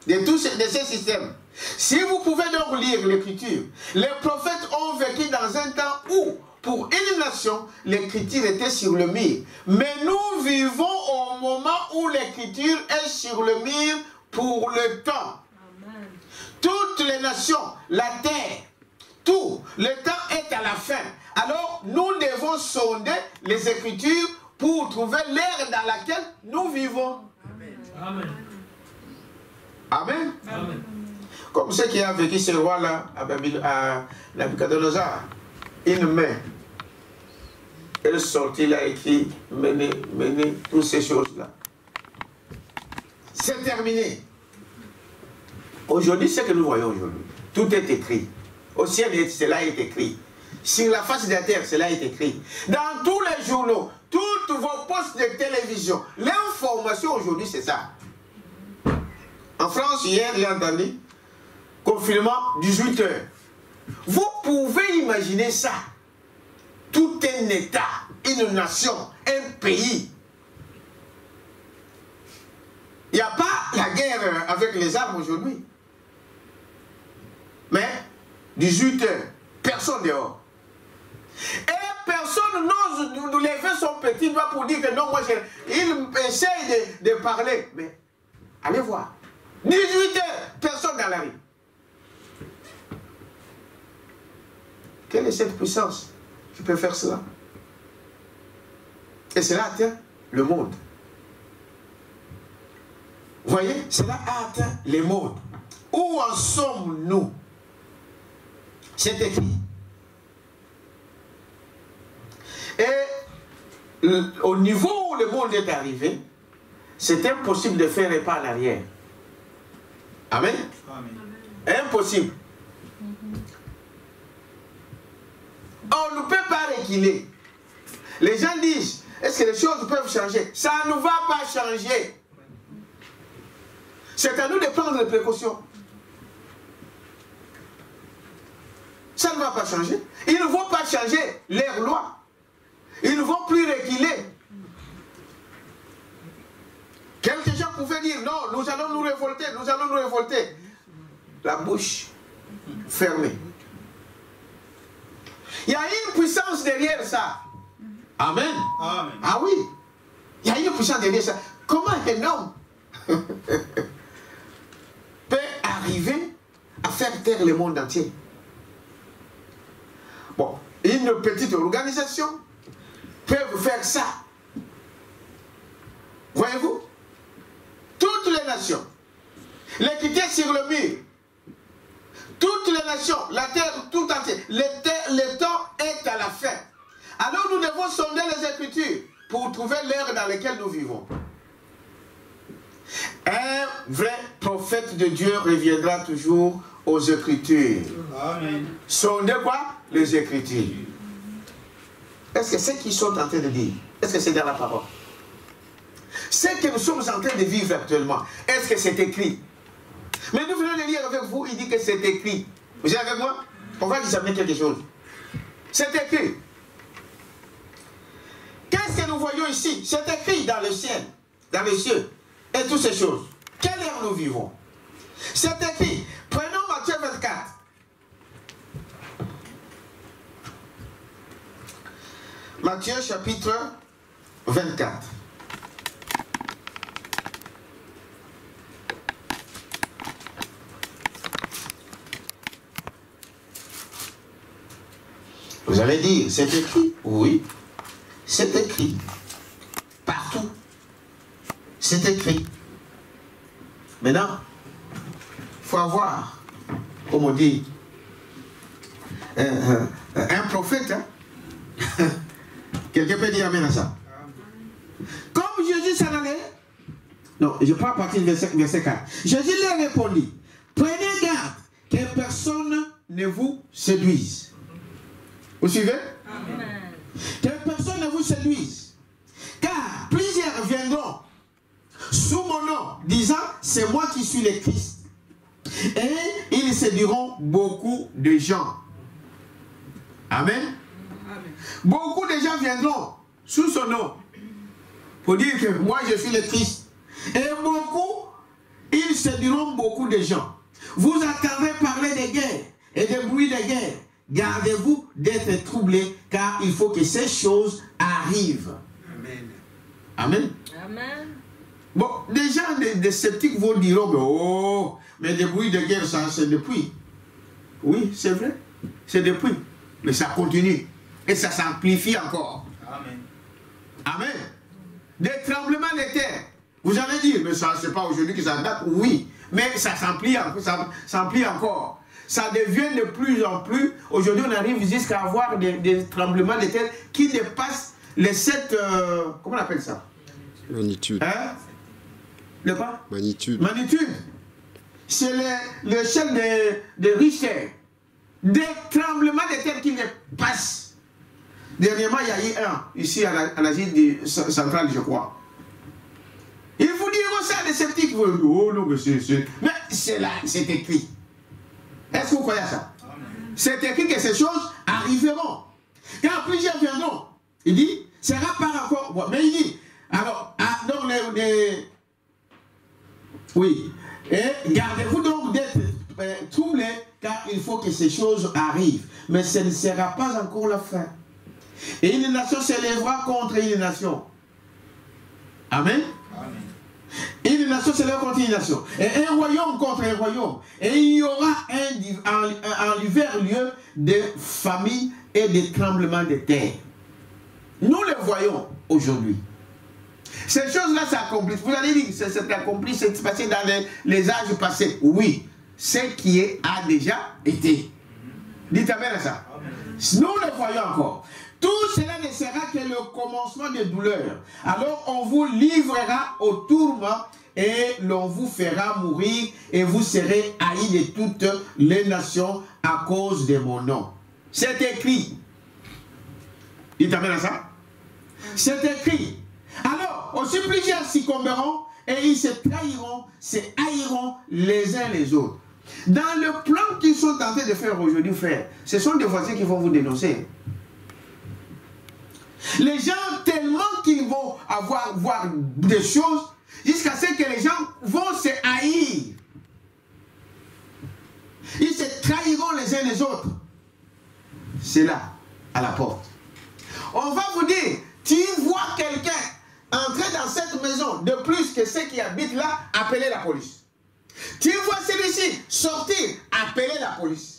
De ces systèmes. Si vous pouvez donc lire l'écriture, les prophètes ont vécu dans un temps où, pour une nation, l'écriture était sur le mur. Mais nous vivons au moment où l'écriture est sur le mur pour le temps. Amen. Toutes les nations, la terre, tout, le temps est à la fin. Alors, nous devons sonder les écritures pour trouver l'ère dans laquelle nous vivons. Amen. Amen. Amen. Comme ceux qui ont vécu ce roi-là à Nabucodonosor, une main, elle sortit là écrit, menez toutes ces choses-là. C'est terminé. Aujourd'hui, ce que nous voyons aujourd'hui, tout est écrit. Au ciel, cela est écrit. Sur la face de la terre, cela est écrit. Dans tous les journaux, toutes vos postes de télévision, l'information aujourd'hui, c'est ça. En France, hier, j'ai entendu, confinement, 18 heures. Vous pouvez imaginer ça. Tout un État, une nation, un pays. Il n'y a pas la guerre avec les armes aujourd'hui. Mais, 18 heures, personne dehors. Et personne n'ose nous lever son petit doigt pour dire que non, moi, il essaye de parler. Mais, allez voir. 18 heures, personne dans la rue. Quelle est cette puissance qui peut faire cela? Et cela atteint le monde. Vous voyez, cela a atteint le monde. Où en sommes-nous? C'est écrit. Et au niveau où le monde est arrivé, c'est impossible de faire un pas en arrière. Amen. Amen. Impossible. On ne peut pas reculer. Les gens disent, est-ce que les choses peuvent changer? Ça ne va pas changer. C'est à nous de prendre des précautions. Ça ne va pas changer. Ils ne vont pas changer leurs lois. Ils ne vont plus reculer. Quelques gens pouvaient dire, non, nous allons nous révolter, nous allons nous révolter. La bouche fermée. Il y a une puissance derrière ça. Amen. Amen. Ah oui. Il y a une puissance derrière ça. Comment un homme peut arriver à faire taire le monde entier? Bon, une petite organisation peut faire ça. Voyez-vous? Toutes les nations, l'équité sur le mur, toutes les nations, la terre tout entière, le temps est à la fin. Alors nous devons sonder les Écritures pour trouver l'ère dans laquelle nous vivons. Un vrai prophète de Dieu reviendra toujours aux Écritures. Amen. Sondez quoi? Les Écritures. Est-ce que ce qu'ils sont en train de dire, est-ce que c'est dans la parole? Ce que nous sommes en train de vivre actuellement, est-ce que c'est écrit? Mais nous venons de lire avec vous, il dit que c'est écrit. Vous êtes avec moi? On va examiner quelque chose. C'est écrit. Qu'est-ce que nous voyons ici? C'est écrit dans le ciel, dans les cieux, et toutes ces choses. Quelle ère nous vivons? C'est écrit. Prenons Matthieu 24. Matthieu chapitre 24. Vous allez dire, c'est écrit? Oui, c'est écrit. Partout. C'est écrit. Maintenant, faut avoir, comme on dit, un prophète. Hein? Quelqu'un peut dire amen à ça. Comme Jésus s'en allait, non, je prends à partir du verset 4. Jésus leur répondit, prenez garde que personne ne vous séduise. Vous suivez? Amen. Que personne ne vous séduise. Car plusieurs viendront sous mon nom, disant, c'est moi qui suis le Christ. Et ils séduiront beaucoup de gens. Amen. Amen. Beaucoup de gens viendront sous son nom pour dire que moi je suis le Christ. Et beaucoup, ils séduiront beaucoup de gens. Vous entendrez parler des guerres et des bruits de guerre. Gardez-vous d'être troublés, car il faut que ces choses arrivent. Amen. Amen. Amen. Bon, déjà, des sceptiques vont dire, oh, mais des bruits de guerre, ça, c'est depuis. Oui, c'est vrai, c'est depuis. Mais ça continue. Et ça s'amplifie encore. Amen. Amen. Des tremblements de terre. Vous allez dire, mais ça, c'est pas aujourd'hui que ça date. Oui, mais ça s'amplit encore. Ça devient de plus en plus. Aujourd'hui, on arrive jusqu'à avoir des tremblements de terre qui dépassent les 7... comment on appelle ça? Magnitude. Hein? Le quoi? Magnitude. Magnitude. C'est l'échelle de Richter. Des tremblements de terre qui dépassent. Dernièrement, il y a eu un, ici en Asie centrale, je crois. Ils vous diront ça, les sceptiques. Vous diront, oh non, mais c'est là, c'est écrit. Est-ce que vous croyez à ça? C'est écrit que ces choses arriveront. Car plusieurs viendront. Il dit, sera par encore. Bon, mais il dit, alors, donc oui. Et gardez-vous donc d'être troublés, car il faut que ces choses arrivent. Mais ce ne sera pas encore la fin. Et une nation s'élèvera contre une nation. Amen. Amen. Une nation s'élèvera contre une nation. Et un royaume contre un royaume. Et il y aura en divers lieux de familles et de tremblements de terre. Nous les voyons aujourd'hui. Ces choses-là s'accomplissent. Vous allez dire, c'est accompli, c'est passé dans les âges passés. Oui, ce qui a déjà été. Dites amen à ça. Nous le voyons encore. Tout cela ne sera que le commencement des douleurs. Alors on vous livrera au tourment et l'on vous fera mourir et vous serez haïs de toutes les nations à cause de mon nom. C'est écrit. Dites amen à ça. C'est écrit. Alors, aussi plusieurs succomberont et ils se trahiront, se haïront les uns les autres. Dans le plan qu'ils sont en train de faire aujourd'hui, frère, ce sont des voisins qui vont vous dénoncer. Les gens, tellement qu'ils vont voir des choses, jusqu'à ce que les gens vont se haïr. Ils se trahiront les uns les autres. C'est là, à la porte. On va vous dire, tu vois quelqu'un entrer dans cette maison, de plus que ceux qui habitent là, appelez la police. Tu vois celui-ci sortir, appelez la police.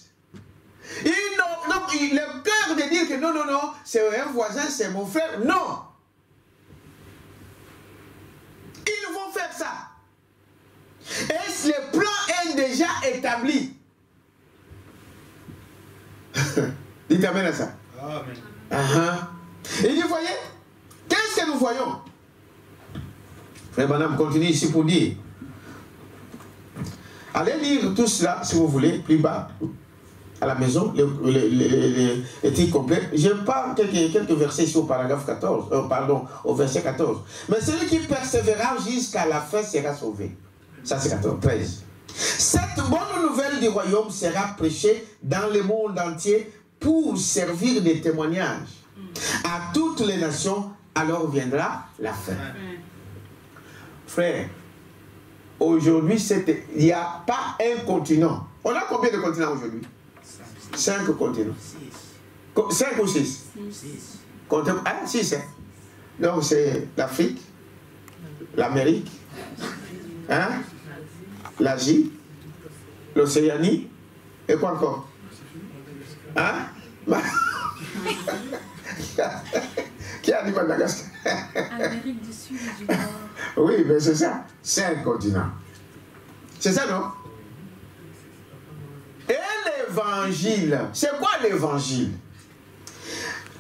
Donc, le cœur de dire que non, non, non, c'est un voisin, c'est mon frère. Non. Ils vont faire ça. Et le plan est déjà établi. Dites amen à ça. Amen. Et vous voyez, qu'est-ce que nous voyons? Frère Madame, continue ici pour dire. Allez lire tout cela, si vous voulez, plus bas, à la maison, les titres complets. Je parle quelques versets ici au paragraphe 14, pardon, au verset 14. Mais celui qui persévérera jusqu'à la fin sera sauvé. Ça c'est 13. Cette bonne nouvelle du royaume sera prêchée dans le monde entier pour servir de témoignage à toutes les nations, alors viendra la fin. Frère, aujourd'hui, il n'y a pas un continent. On a combien de continents aujourd'hui? 5 continents. 5 ou 6? 6. Hein? Donc c'est l'Afrique, l'Amérique, hein? L'Asie, l'Océanie, et quoi encore? Hein? Qui a dit Madagascar? Amérique du Sud et du Nord. Oui, mais c'est ça. 5 continents. C'est ça, non? l'évangile. C'est quoi l'évangile?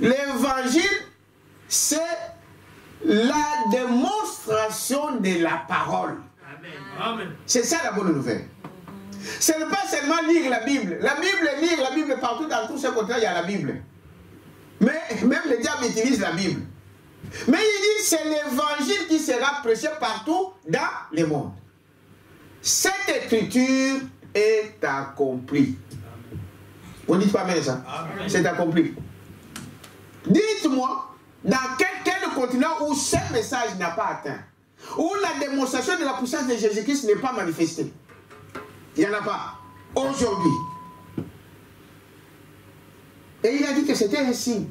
L'évangile, c'est la démonstration de la parole. C'est ça la bonne nouvelle. Ce n'est pas seulement lire la Bible. La Bible partout, dans tous ces côtés, il y a la Bible. Mais même le diable utilise la Bible. Mais il dit c'est l'évangile qui sera prêché partout dans le monde. Cette écriture est accomplie. On ne dit pas mais ça. C'est accompli. Dites-moi, dans quel continent où ce message n'a pas atteint, où la démonstration de la puissance de Jésus-Christ n'est pas manifestée. Il n'y en a pas. Aujourd'hui. Et il a dit que c'était un signe.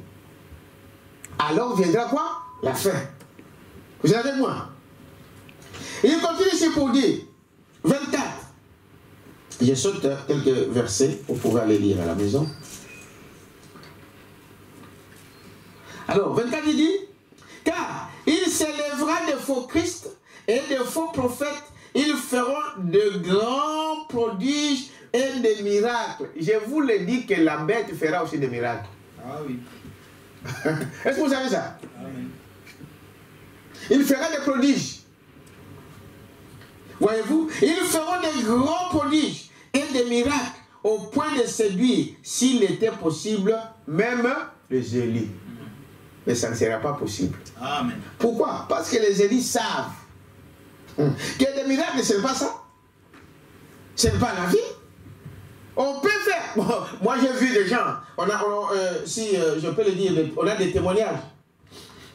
Alors viendra quoi? La fin. Vous êtes avec moi? Il continue ici pour dire, 24. Je saute quelques versets pour pouvoir les lire à la maison. Alors, 24, il dit, car il s'élèvera de faux Christ et de faux prophètes. Ils feront de grands prodiges et des miracles. Je vous le dis que la bête fera aussi des miracles. Ah oui. Est-ce que vous savez ça? Amen. Il fera des prodiges. Voyez-vous? Ils feront des grands prodiges et des miracles au point de séduire, s'il était possible, même les élus. Mais ça ne sera pas possible. Amen. Pourquoi? Parce que les élus savent que des miracles, ce n'est pas ça. Ce n'est pas la vie. On peut faire. Bon, moi, j'ai vu des gens. Si je peux le dire, on a des témoignages.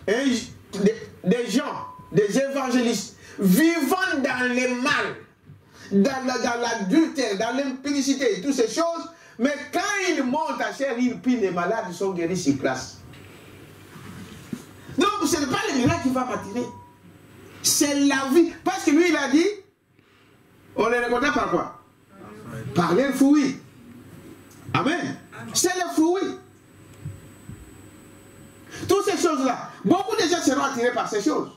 Des gens, des évangélistes, vivant dans le mal, dans l'adultère, dans l'impudicité, toutes ces choses. Mais quand ils montent à chair, ils prient, les malades sont guéris sur place. Donc, ce n'est pas le miracle qui va m'attirer. C'est la vie. Parce que lui, il a dit, on les reconnaît par quoi? Par les fruits. Amen. C'est les fruits. Toutes ces choses-là. Beaucoup de gens seront attirés par ces choses.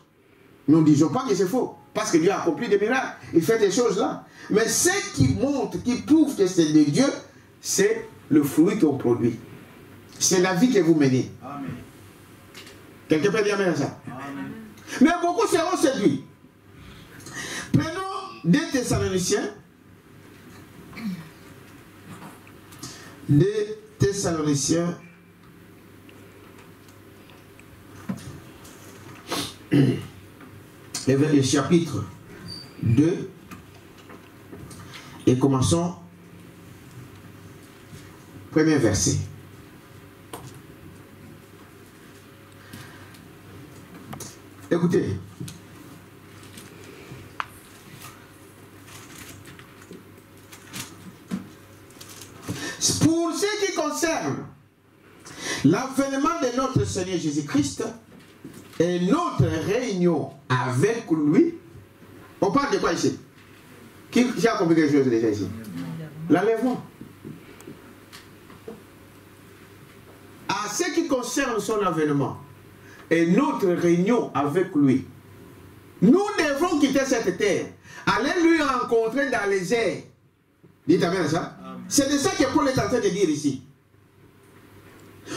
Nous ne disons pas que c'est faux. Parce que Dieu a accompli des miracles. Il fait des choses-là. Mais ce qui montre, qui prouve que c'est de Dieu, c'est le fruit qu'on produit. C'est la vie que vous menez. Amen. Quelqu'un peut dire amen à ça? Amen. Mais beaucoup seront séduits. Prenons 2 Thessaloniciens. 2 Thessaloniciens. Le chapitre 2. Et commençons. Premier verset. Écoutez. Pour ce qui concerne l'avènement de notre Seigneur Jésus-Christ et notre réunion avec lui, on parle de quoi ici? Qui a compris quelque chose déjà ici? L'enlèvement. À ce qui concerne son avènement et notre réunion avec lui, nous devons quitter cette terre, aller lui rencontrer dans les airs. Dites amen à ça. C'est de ça que Paul est en train de dire ici.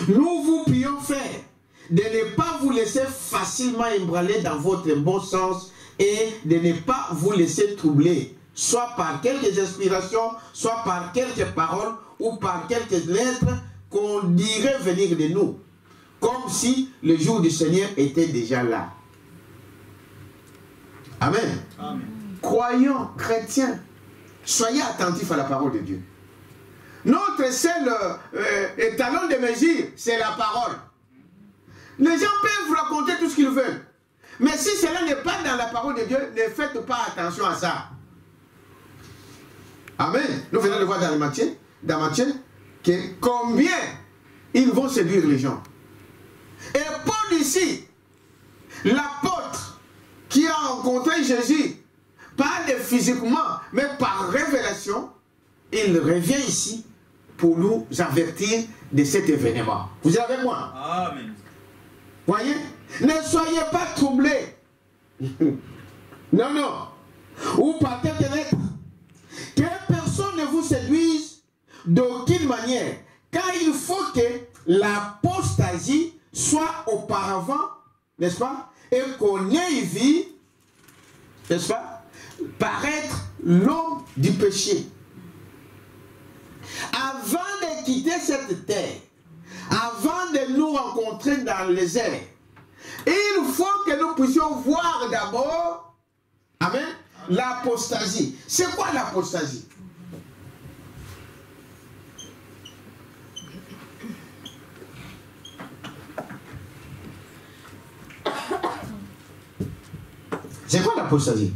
Nous vous prions, frères, de ne pas vous laisser facilement ébranler dans votre bon sens et de ne pas vous laisser troubler, soit par quelques inspirations, soit par quelques paroles ou par quelques lettres qu'on dirait venir de nous, comme si le jour du Seigneur était déjà là. Amen. Amen. Croyants, chrétiens, soyez attentifs à la parole de Dieu. Notre seul étalon de mesure, c'est la parole. Les gens peuvent vous raconter tout ce qu'ils veulent. Mais si cela n'est pas dans la parole de Dieu, ne faites pas attention à ça. Amen. Nous venons de voir dans Matthieu, que combien ils vont séduire les gens. Et Paul ici, l'apôtre qui a rencontré Jésus, pas de physiquement, mais par révélation, il revient ici pour nous avertir de cet événement. Vous êtes avec moi? Amen. Voyez? Ne soyez pas troublés. Non, non. Ou par quelques lettres. Que personne ne vous séduise d'aucune manière. Car il faut que l'apostasie soit auparavant, n'est-ce pas? Et qu'on ait vu, n'est-ce pas? Paraître l'homme du péché. Avant de quitter cette terre, avant de nous rencontrer dans les airs, il faut que nous puissions voir d'abord, amen, l'apostasie. C'est quoi l'apostasie? C'est quoi l'apostasie?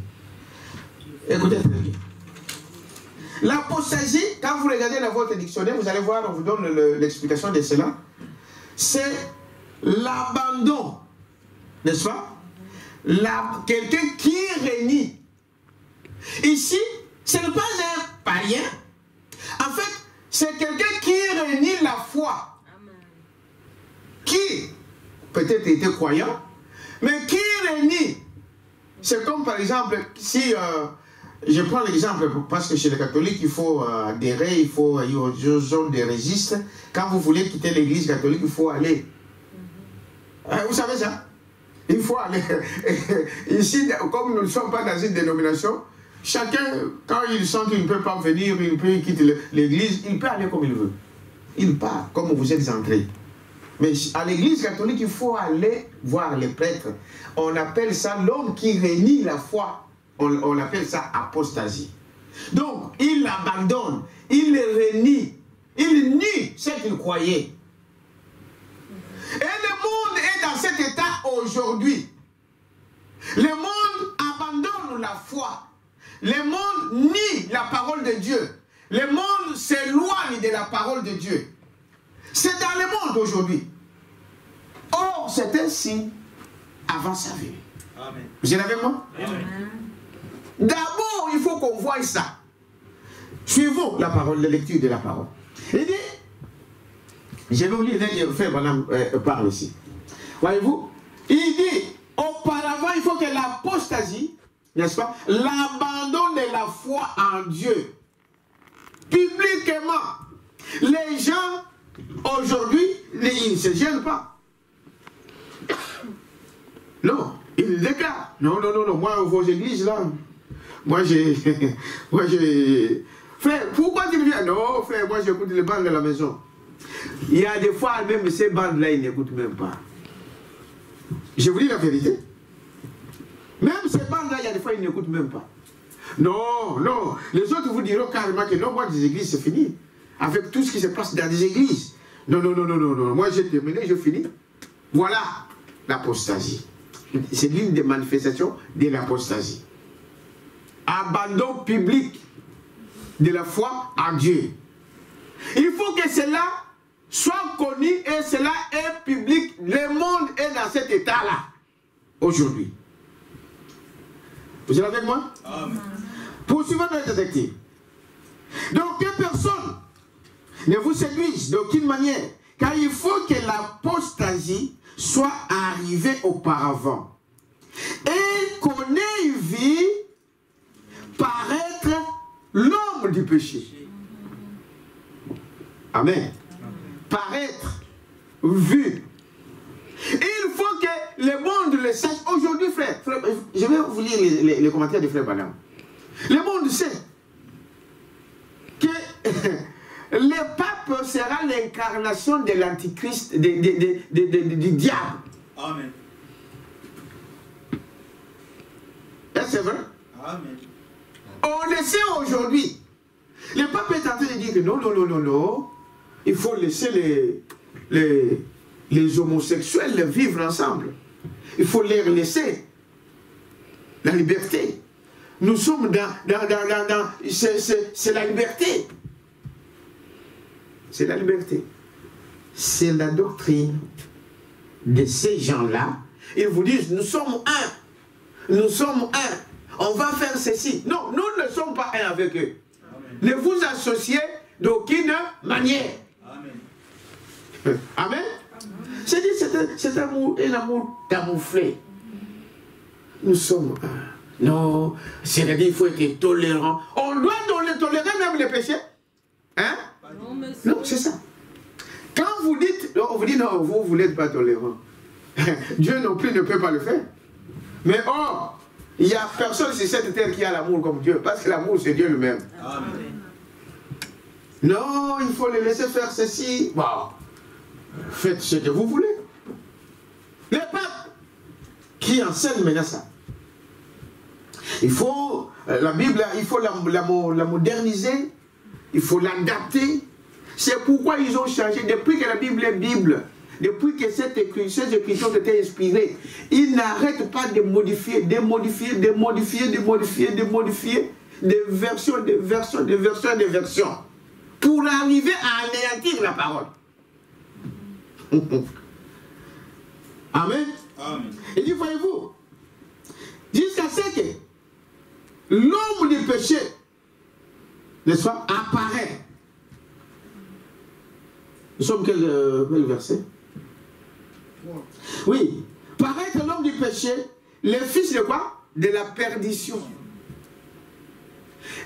Écoutez très bien. L'apostasie, quand vous regardez dans votre dictionnaire, vous allez voir, on vous donne l'explication de cela. C'est l'abandon, n'est-ce pas? Quelqu'un qui renie. Ici, ce n'est pas un païen. En fait, c'est quelqu'un qui renie la foi. Qui peut-être était croyant, mais qui renie. C'est comme par exemple, si je prends l'exemple, parce que chez les catholiques, il faut adhérer, il faut y avoir une zone de registre. Quand vous voulez quitter l'église catholique, il faut aller. Vous savez ça? Il faut aller. Ici, comme nous ne sommes pas dans une dénomination, chacun, quand il sent qu'il ne peut pas venir, il peut quitter l'église, il peut aller comme il veut. Il part comme vous êtes entré. Mais à l'église catholique, il faut aller voir les prêtres. On appelle ça l'homme qui renie la foi. On appelle ça apostasie. Donc, il abandonne, il renie, il nie ce qu'il croyait. Et le monde est dans cet état aujourd'hui. Le monde abandonne la foi. Le monde nie la parole de Dieu. Le monde s'éloigne de la parole de Dieu. C'est dans le monde aujourd'hui. Or, c'est ainsi avant sa vie. Amen. Vous êtes avec moi? Amen. D'abord, il faut qu'on voie ça. Suivons la parole, la lecture de la parole. Il dit, je vais vous lire, frère Branham parle ici. Voyez-vous? Il dit, auparavant, il faut que l'apostasie, n'est-ce pas, l'abandon de la foi en Dieu, publiquement. Les gens, aujourd'hui, ils ne se gênent pas. Non, ils déclarent. Non, non, non, non, moi, vos églises, là, moi, j'ai... Frère, pourquoi tu viens? Non, frère, moi, j'écoute les bandes de la maison. Il y a des fois, même ces bandes-là, ils n'écoutent même pas. Je vous dis la vérité. Même ces bandes-là, il y a des fois, ils n'écoutent même pas. Non, non. Les autres vous diront carrément que non, moi, des églises, c'est fini. Avec tout ce qui se passe dans des églises. Non, non, non, non, non, non. Moi, j'ai terminé, je finis. Voilà l'apostasie. C'est l'une des manifestations de l'apostasie. Abandon public de la foi en Dieu. Il faut que cela soit connu et cela est public. Le monde est dans cet état-là aujourd'hui. Vous êtes avec moi? Amen. Poursuivons notre détective. Donc que personne ne vous séduise d'aucune manière, car il faut que l'apostasie soit arrivée auparavant et qu'on ait vu paraître l'homme du péché. Amen. Paraître, vu. Il faut que le monde le sache. Aujourd'hui, frère, je vais vous lire les commentaires de frère Branham. Le monde sait que le pape sera l'incarnation de l'antichrist, du diable. Amen. Est-ce que c'est vrai? Amen. On le sait aujourd'hui. Le pape est en train de dire que non, non, non, non, non. Il faut laisser les homosexuels vivre ensemble. Il faut leur laisser la liberté. Nous sommes c'est la liberté. C'est la liberté. C'est la doctrine de ces gens-là. Ils vous disent, nous sommes un. Nous sommes un. On va faire ceci. Non, nous ne sommes pas un avec eux. Amen. Ne vous associez d'aucune manière. Amen. Amen. C'est un amour camouflé. Nous sommes un. Non, c'est-à-dire qu'il faut être tolérant. On doit tolérer même les péchés. Hein? Pas Non, c'est ça. Quand vous dites, on vous dit non, vous n'êtes pas tolérant. Dieu non plus ne peut pas le faire. Mais or, il n'y a personne sur cette terre qui a l'amour comme Dieu, parce que l'amour c'est Dieu lui-même. Non, il faut les laisser faire ceci. Bon, faites ce que vous voulez. Les papes qui enseignent maintenant ça. Il faut, la Bible, il faut la moderniser, il faut l'adapter. C'est pourquoi ils ont changé, depuis que la Bible est Bible, depuis que ces écritures ont été inspirées, ils n'arrêtent pas de modifier, de versions, pour arriver à anéantir la parole. Amen. Amen. Et dit, voyez-vous, jusqu'à ce que l'homme du péché, n'est-ce pas, apparaît. Nous sommes quel verset? Oui. Paraître l'homme du péché, le fils de quoi? De la perdition.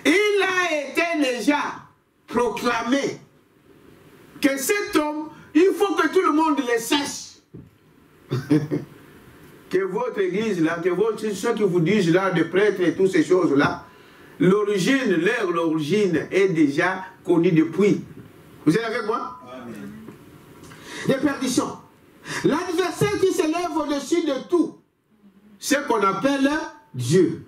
Il a été déjà proclamé que cet homme, il faut que tout le monde le sache. Que votre église là, que ceux qui vous disent là, de prêtres et toutes ces choses là, l'origine est déjà connue depuis. Vous êtes avec moi? Amen. Des perditions. L'adversaire qui s'élève au-dessus de tout, c'est qu'on appelle Dieu.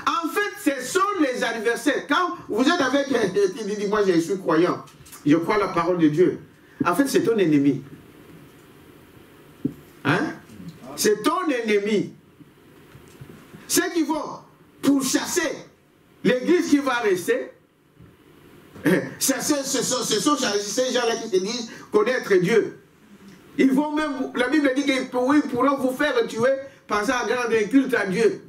En fait, ce sont les adversaires. Quand vous êtes avec, qui dit, moi je suis croyant, je crois la parole de Dieu. En fait, c'est ton ennemi. Hein? C'est ton ennemi. Ceux qui vont pourchasser l'église qui va rester, ce sont ces gens-là qui se disent connaître Dieu. Ils vont même, la Bible dit qu'ils pourront vous faire tuer par ça à rendre un culte à Dieu.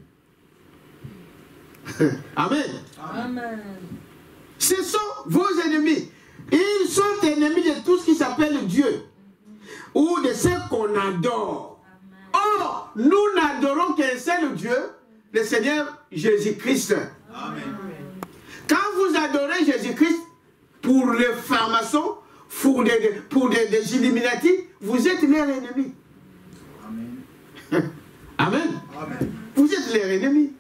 Amen. Amen. Ce sont vos ennemis. Ils sont ennemis de tout ce qui s'appelle Dieu. Ou de ce qu'on adore. Or, nous n'adorons qu'un seul Dieu, le Seigneur Jésus-Christ. Amen. Quand vous adorez Jésus-Christ, pour les francs-maçons, pour des Illuminati, vous êtes leur ennemi. Amen. Amen. Amen. Vous êtes leur ennemi.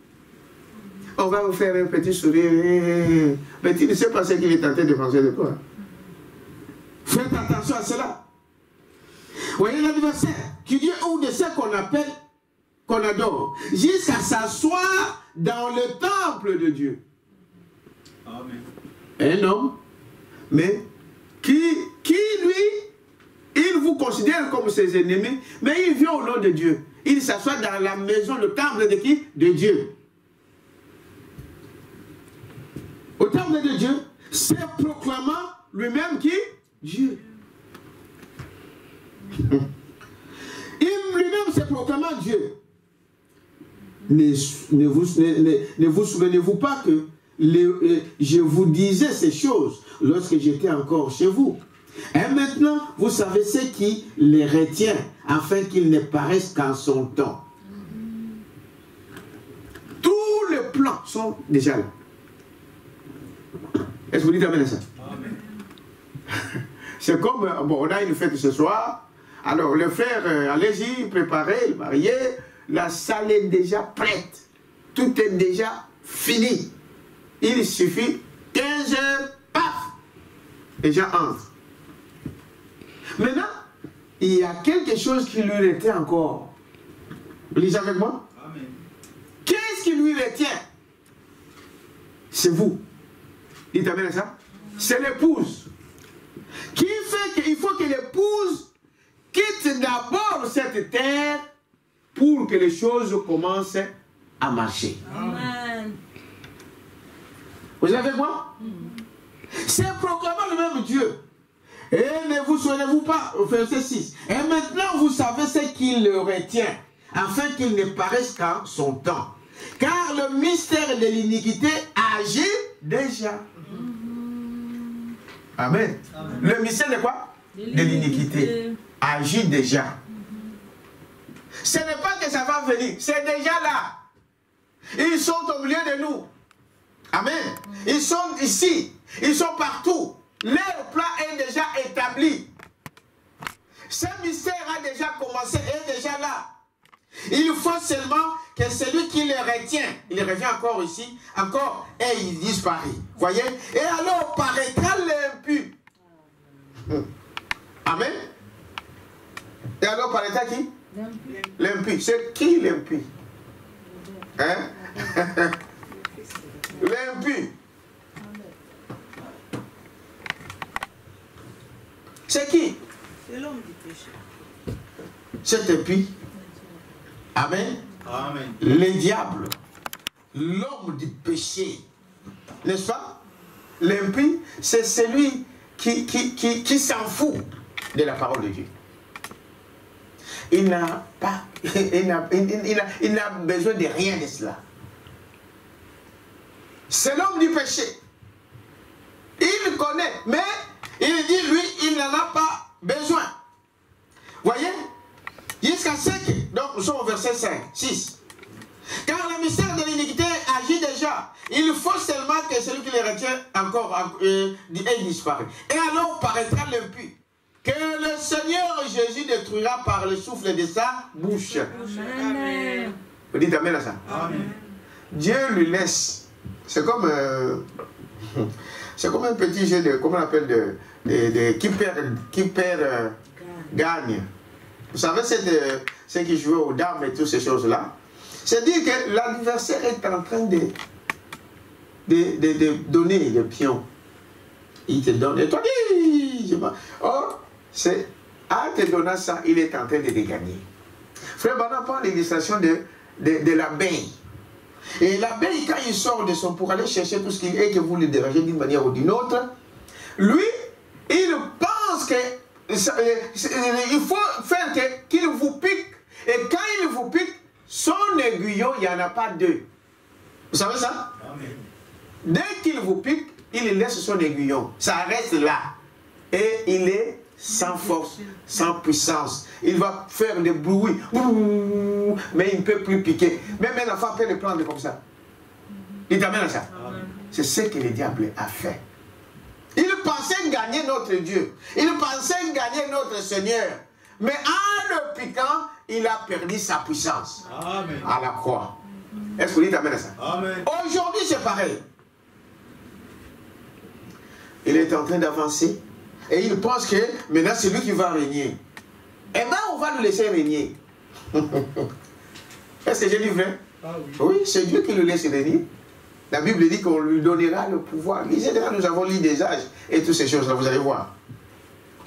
On va vous faire un petit sourire. Mais tu ne sais pas ce qu'il est tenté de penser de toi. Faites attention à cela. Voyez l'adversaire qui dit ou de ce qu'on appelle, qu'on adore, jusqu'à s'asseoir dans le temple de Dieu. Amen. Un homme, mais qui lui, il vous considère comme ses ennemis, mais il vient au nom de Dieu. Il s'assoit dans la maison, le temple de qui? De Dieu. Au temple de Dieu, c'est proclamant lui-même qui? Dieu. Il lui-même se proclamant Dieu. Ne vous souvenez-vous pas que je vous disais ces choses lorsque j'étais encore chez vous. Et maintenant, vous savez ce qui les retient, afin qu'ils ne paraissent qu'en son temps. Tous les plans sont déjà là. Est-ce que vous dites amen à ça? Amen. C'est comme, bon, on a une fête ce soir. Alors, les frères, allez-y, préparez, mariez. La salle est déjà prête. Tout est déjà fini. Il suffit 15 heures, paf, les gens entrent. Maintenant, il y a quelque chose qui lui retient encore. Vous lisez avec moi? Amen. Qu'est-ce qui lui retient? C'est vous. Dites amen à ça. C'est l'épouse. Qui fait qu'il faut que l'épouse quitte d'abord cette terre pour que les choses commencent à marcher. Amen. Vous êtes avec moi? C'est proclamant le même Dieu. Et ne vous souvenez-vous pas, au verset 6. Et maintenant vous savez ce qui le retient, afin qu'il ne paraisse qu'en son temps. Car le mystère de l'iniquité agit déjà. Amen. Amen. Le mystère de quoi? De l'iniquité agit déjà. Ce n'est pas que ça va venir, c'est déjà là. Ils sont au milieu de nous. Amen. Ils sont ici, ils sont partout. leur plan est déjà établi. Ce mystère a déjà commencé, est déjà là. Il faut seulement que celui qui le retient, il revient encore ici, encore, et il disparaît. Voyez? Et alors paraîtra l'impie. Amen. Et alors paraîtra qui? L'impie. C'est qui l'impie? Hein? L'impie. C'est qui? C'est l'homme du péché. Cet impie. Amen. Amen. Le diable. L'homme du péché. N'est-ce pas? L'impie, c'est celui qui s'en fout de la parole de Dieu. Il n'a pas, il n'a besoin de rien de cela. C'est l'homme du péché. Il connaît, mais il dit, lui, il n'en a pas besoin. Voyez? Jusqu'à ce que, donc nous sommes au verset 5, 6. Car le mystère de l'iniquité agit déjà. Il faut seulement que celui qui le retient encore disparaît. Et alors paraîtra l'impie, que le Seigneur Jésus détruira par le souffle de sa bouche. Amen. Vous dites amen à ça? Amen. Dieu lui laisse. C'est comme un petit jeu de, comment on appelle, qui perd gagne. Vous savez, c'est qui jouent aux dames et toutes ces choses-là. C'est-à-dire que l'adversaire est en train de donner le pion. Il te donne, et toi, or, c'est en te donnant ça, il est en train de gagner. Frère Bana prend l'illustration de l'abeille. Et l'abeille, quand il sort de son pour aller chercher tout ce qu'il est, que vous le dérangez d'une manière ou d'une autre, lui, il pense que il faut faire qu'il vous pique. Et quand il vous pique, son aiguillon, il n'y en a pas deux. Vous savez ça? Amen. Dès qu'il vous pique, il laisse son aiguillon. Ça reste là. Et il est sans force, sans puissance. Il va faire des bruits. Mais il ne peut plus piquer. Même un enfant peut le prendre comme ça. Il t'amène à ça. C'est ce que le diable a fait. Il pensait gagner notre Dieu. Il pensait gagner notre Seigneur. Mais en le piquant, il a perdu sa puissance. Amen. À la croix. Est-ce que vous dites amen à ça? Amen. Aujourd'hui, c'est pareil. Il est en train d'avancer. Et il pense que maintenant, c'est lui qui va régner. Eh bien, on va le laisser régner. Est-ce que j'ai dit vrai? Ah oui. Oui, c'est Dieu qui le laisse régner. La Bible dit qu'on lui donnera le pouvoir. Lisez là, nous avons lu des âges et toutes ces choses-là, vous allez voir.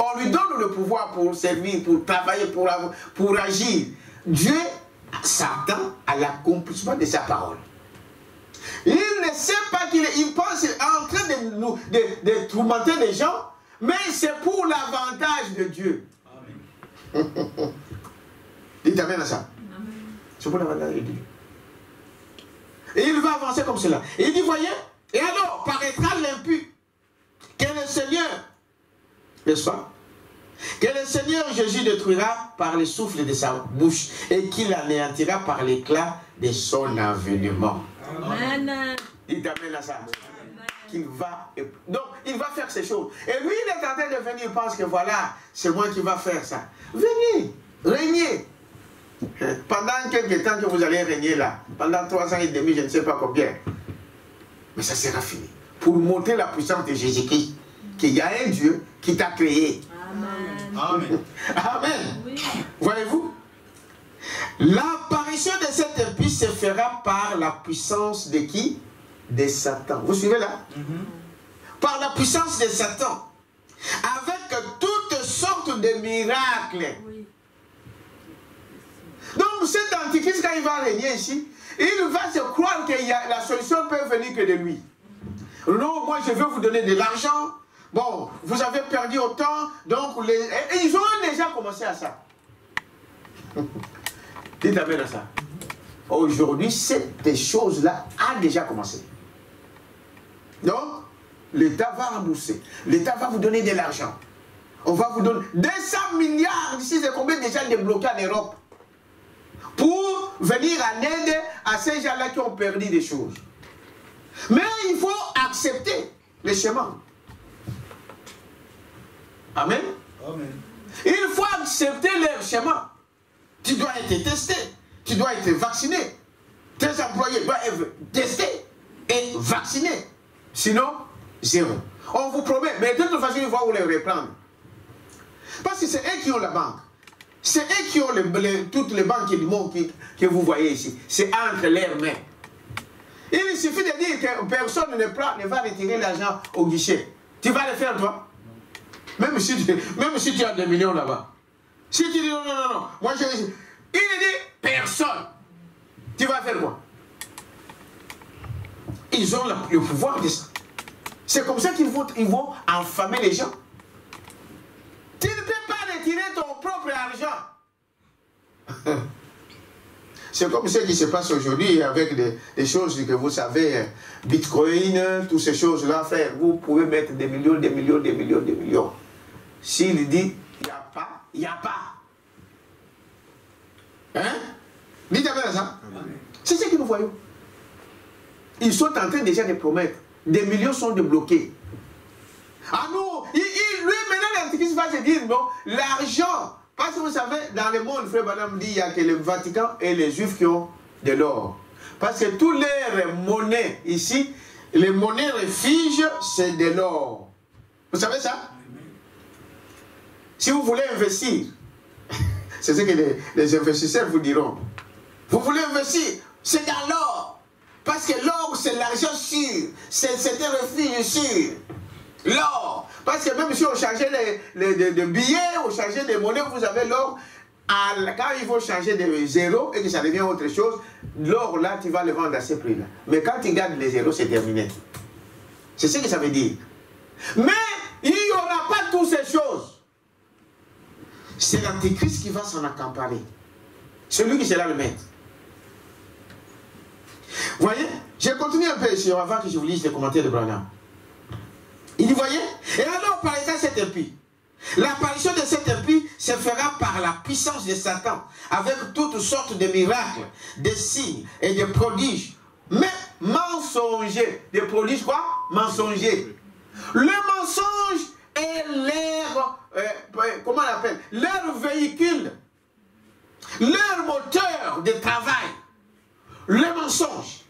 On lui donne le pouvoir pour servir, pour travailler, pour agir. Dieu s'attend à l'accomplissement de sa parole. Il ne sait pas il pense en train de tourmenter les gens, mais c'est pour l'avantage de Dieu. Amen. Dites amen à ça. C'est pour l'avantage de Dieu. Et il va avancer comme cela. Et il dit, voyez, et alors paraîtra l'impie que le Seigneur, n'est-ce pas, que le Seigneur Jésus détruira par le souffle de sa bouche et qu'il anéantira par l'éclat de son avènement. Amen. Il t'amène à ça. Qu'il va. Donc, il va faire ces choses. Et lui, il est en train de venir, il pense que voilà, c'est moi qui va faire ça. Venez, régnez. Pendant quelques temps que vous allez régner là, pendant 3 ans et demi, je ne sais pas combien. Mais ça sera fini. Pour montrer la puissance de Jésus-Christ, qu'il y a un Dieu qui t'a créé. Amen. Amen. Amen. Oui. Voyez-vous? L'apparition de cet impie se fera par la puissance de qui? De Satan. Vous suivez là? Par la puissance de Satan. Avec toutes sortes de miracles. Oui. Donc cet antichrist, quand il va régner ici, il va se croire que la solution peut venir que de lui. Non, moi je veux vous donner de l'argent. Bon, vous avez perdu autant, donc et ils ont déjà commencé à ça. Dites amen à ça. Aujourd'hui, cette chose-là a déjà commencé. Donc, l'État va rembourser. L'État va vous donner de l'argent. On va vous donner 200 milliards, ici c'est combien déjà débloqués en Europe, pour venir en aide à ces gens-là qui ont perdu des choses. Mais il faut accepter les chemins. Amen. Amen. Il faut accepter leur schéma. Tu dois être testé. Tu dois être vacciné. Tes employés doivent être testés et vaccinés. Sinon, zéro. On vous promet, mais de toute façon, il faut vous les reprendre. Parce que c'est eux qui ont la banque. C'est eux qui ont toutes les banques du monde que vous voyez ici. C'est entre leurs mains. Il suffit de dire que personne ne va retirer l'argent au guichet. Tu vas le faire, toi? Même si tu as 2 millions là-bas. Si tu dis non, moi je... Il dit personne. Tu vas faire quoi? Ils ont le pouvoir de ça. C'est comme ça qu'ils vont affamer les gens. Tu ne peux pas retirer ton propre argent. C'est comme ce qui se passe aujourd'hui avec des choses que vous savez, Bitcoin, toutes ces choses-là, frère. Vous pouvez mettre des millions. S'il dit, il n'y a pas, il n'y a pas. Hein? Dites avec ça. C'est ce que nous voyons. Ils sont en train déjà de promettre. Des millions sont débloqués. Ah non, lui maintenant l'Antichrist va se dire, non, l'argent. Parce que vous savez, dans le monde, frère Madame dit, il n'y a que le Vatican et les Juifs qui ont de l'or. Parce que toutes les monnaies ici, les monnaies refuges, c'est de l'or. Vous savez ça? Si vous voulez investir, c'est ce que les investisseurs vous diront. Vous voulez investir, c'est dans l'or. Parce que l'or, c'est l'argent sûr. C'est un refuge sûr. L'or. Parce que même si on changeait les billets, on changeait des monnaies, vous avez l'or. Quand il faut changer de zéro et que ça devient autre chose, l'or là, tu vas le vendre à ce prix-là. Mais quand tu gardes les zéros, c'est terminé. C'est ce que ça veut dire. Mais il n'y aura pas toutes ces choses. C'est l'Antichrist qui va s'en accaparer. Celui qui sera le maître. Vous voyez, je continue un peu ici avant que je vous lise les commentaires de Branham. Il dit, voyez, et alors paraîtra cet impie. L'apparition de cet impie se fera par la puissance de Satan, avec toutes sortes de miracles, de signes et de prodiges. Mais mensongers. Des prodiges quoi? Mensongers. Le mensonge est leur, comment on appelle? Leur véhicule, leur moteur de travail. Le mensonge.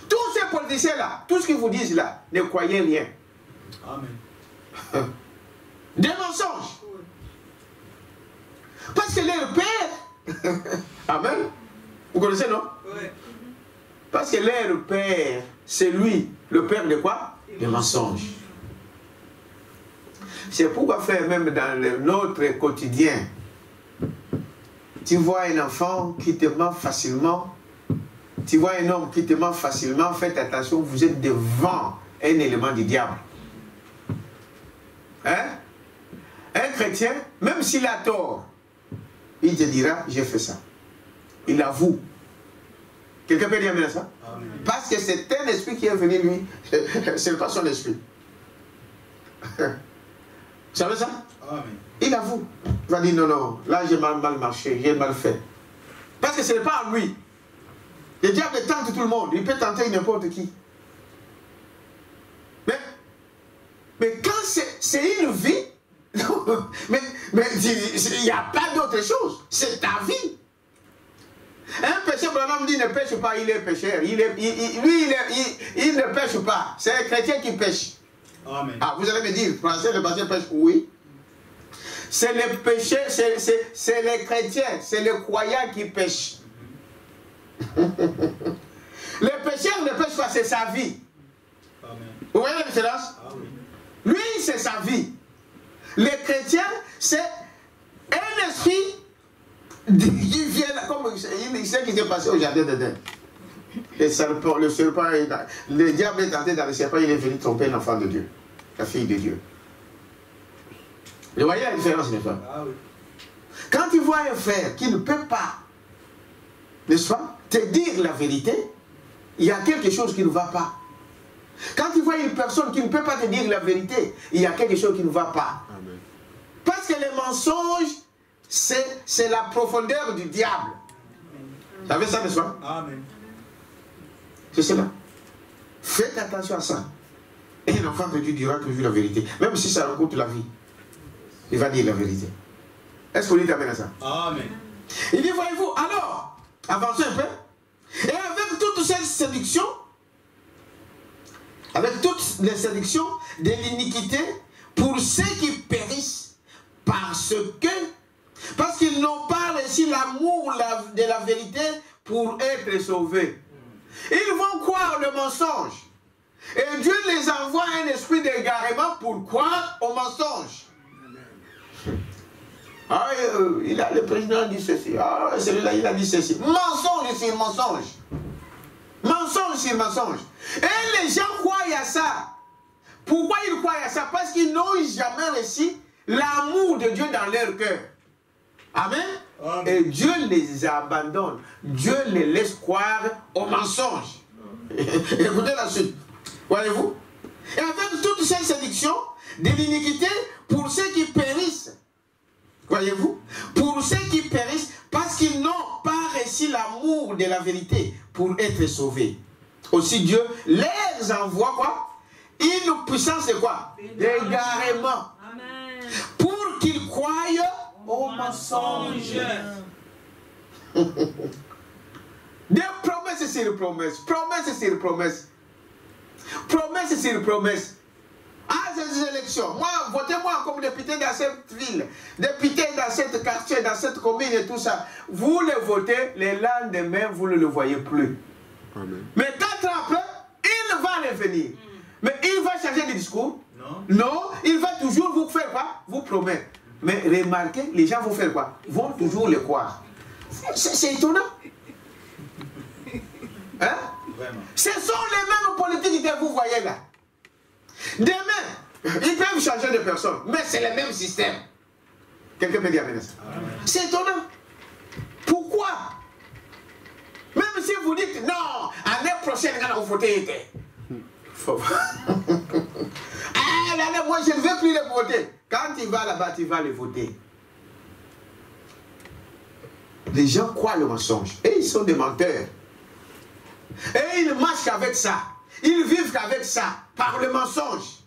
Tous ces politiciens-là, tout ce qu'ils vous disent là, ne croyez rien. Amen. Des mensonges. Parce que leur père, amen, vous connaissez, non? Oui. Parce que leur père, c'est lui, le père de quoi? Des mensonges. C'est pourquoi, frère, même dans notre quotidien, tu vois un enfant qui te ment facilement, tu vois un homme qui te ment facilement, faites attention, vous êtes devant un élément du diable. Hein? Un chrétien, même s'il a tort, il te dira, j'ai fait ça. Il avoue. Quelqu'un peut dire bien ça? Amen. Parce que c'est un esprit qui est venu, lui, c'est pas son esprit. Vous savez ça? Amen. Il avoue. Il va dire, non, là j'ai mal marché, j'ai mal fait. Parce que ce n'est pas en lui. Le diable tente tout le monde, il peut tenter n'importe qui. Mais quand c'est une vie, mais il n'y a pas d'autre chose, c'est ta vie. Un pécheur, Branham dit, ne pêche pas, il est pécheur. Il ne pêche pas, c'est un chrétien qui pêche. Amen. Ah, vous allez me dire, français, le pasteur pêche, oui. C'est les pécheurs, c'est les chrétiens, c'est les croyants qui pêchent. Les pécheurs ne pêchent pas, c'est sa vie. Amen. Vous voyez la différence? Ah oui. Lui, c'est sa vie. Les chrétiens, c'est un esprit qui vient, comme ce qui s'est passé au jardin d'Éden. Le diable est entré dans le serpent, il est venu tromper l'enfant de Dieu, la fille de Dieu. Vous voyez la différence, n'est-ce pas? Ah oui. Quand tu vois un frère qui ne peut pas, n'est-ce pas, te dire la vérité, il y a quelque chose qui ne va pas. Quand tu vois une personne qui ne peut pas te dire la vérité, il y a quelque chose qui ne va pas. Amen. Parce que les mensonges, c'est la profondeur du diable. Vous savez ça, n'est-ce pas? Amen. C'est cela. Faites attention à ça. Et un enfant de Dieu dira toujours la vérité, même si ça leur coûte la vie. Il va dire la vérité. Est-ce qu'on dit amen à ça? Amen. Il dit, voyez-vous, alors, avancez un peu. Et avec toutes ces séductions, avec toutes les séductions de l'iniquité, pour ceux qui périssent, parce qu'ils n'ont pas reçu l'amour de la vérité pour être sauvés. Ils vont croire le mensonge. Et Dieu les envoie un esprit d'égarement pour croire au mensonge. Ah, il a le président dit ceci. Ah, celui-là, il a dit ceci. Mensonge sur mensonge. Mensonge sur mensonge. Et les gens croient à ça. Pourquoi ils croient à ça? Parce qu'ils n'ont jamais reçu l'amour de Dieu dans leur cœur. Amen. Amen. Et Dieu les abandonne. Dieu les laisse croire au mensonge. Écoutez la suite. Voyez-vous? Et avec toutes ces séductions de l'iniquité, pour ceux qui périssent, voyez-vous, pour ceux qui périssent parce qu'ils n'ont pas reçu l'amour de la vérité pour être sauvés. Aussi Dieu les envoie quoi? Une puissance de quoi? D'égarement. Pour qu'ils croient au mensonge. Des promesses sur promesses. Promesses sur promesses. Promesses sur promesses. À ces élections, moi, votez-moi comme député dans cette ville, député dans cette quartier, dans cette commune et tout ça. Vous le votez, le lendemain, vous ne le voyez plus. Amen. Mais 4 ans après, il va revenir. Mais il va changer de discours. Non, il va toujours vous faire quoi? Vous promettre. Mais remarquez, les gens vont faire quoi? Ils vont toujours le croire. C'est étonnant. Hein? Vraiment. Ce sont les mêmes politiques que vous voyez là. Demain, ils peuvent changer de personne, mais c'est le même système. Quelqu'un peut dire ça? C'est étonnant. Pourquoi? Même si vous dites non, l'année prochaine, quand vous votez, ah, l'année, moi je ne veux plus les voter. Quand il va là-bas, tu vas les voter. Les gens croient le mensonge. Et ils sont des menteurs. Et ils marchent avec ça. Ils vivent avec ça, par le mensonge.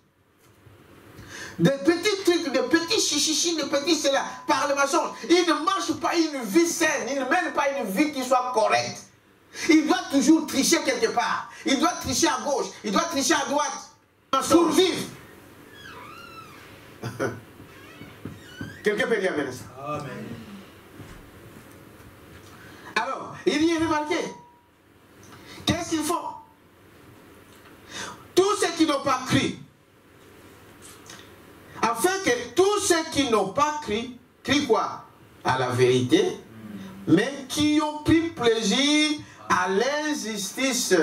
Des petits trucs, des petits chichichis, des petits cela, par le mensonge. Ils ne marchent pas une vie saine, ils ne mènent pas une vie qui soit correcte. Il doit toujours tricher quelque part. Il doit tricher à gauche, il doit tricher à droite. Pour vivre. Quelqu'un peut dire amen. Amen. Alors, il y a remarqué. Qu'est-ce qu'ils font? Tous ceux qui n'ont pas cru, afin que tous ceux qui n'ont pas cru, crient quoi? À la vérité, mais qui ont pris plaisir à l'injustice,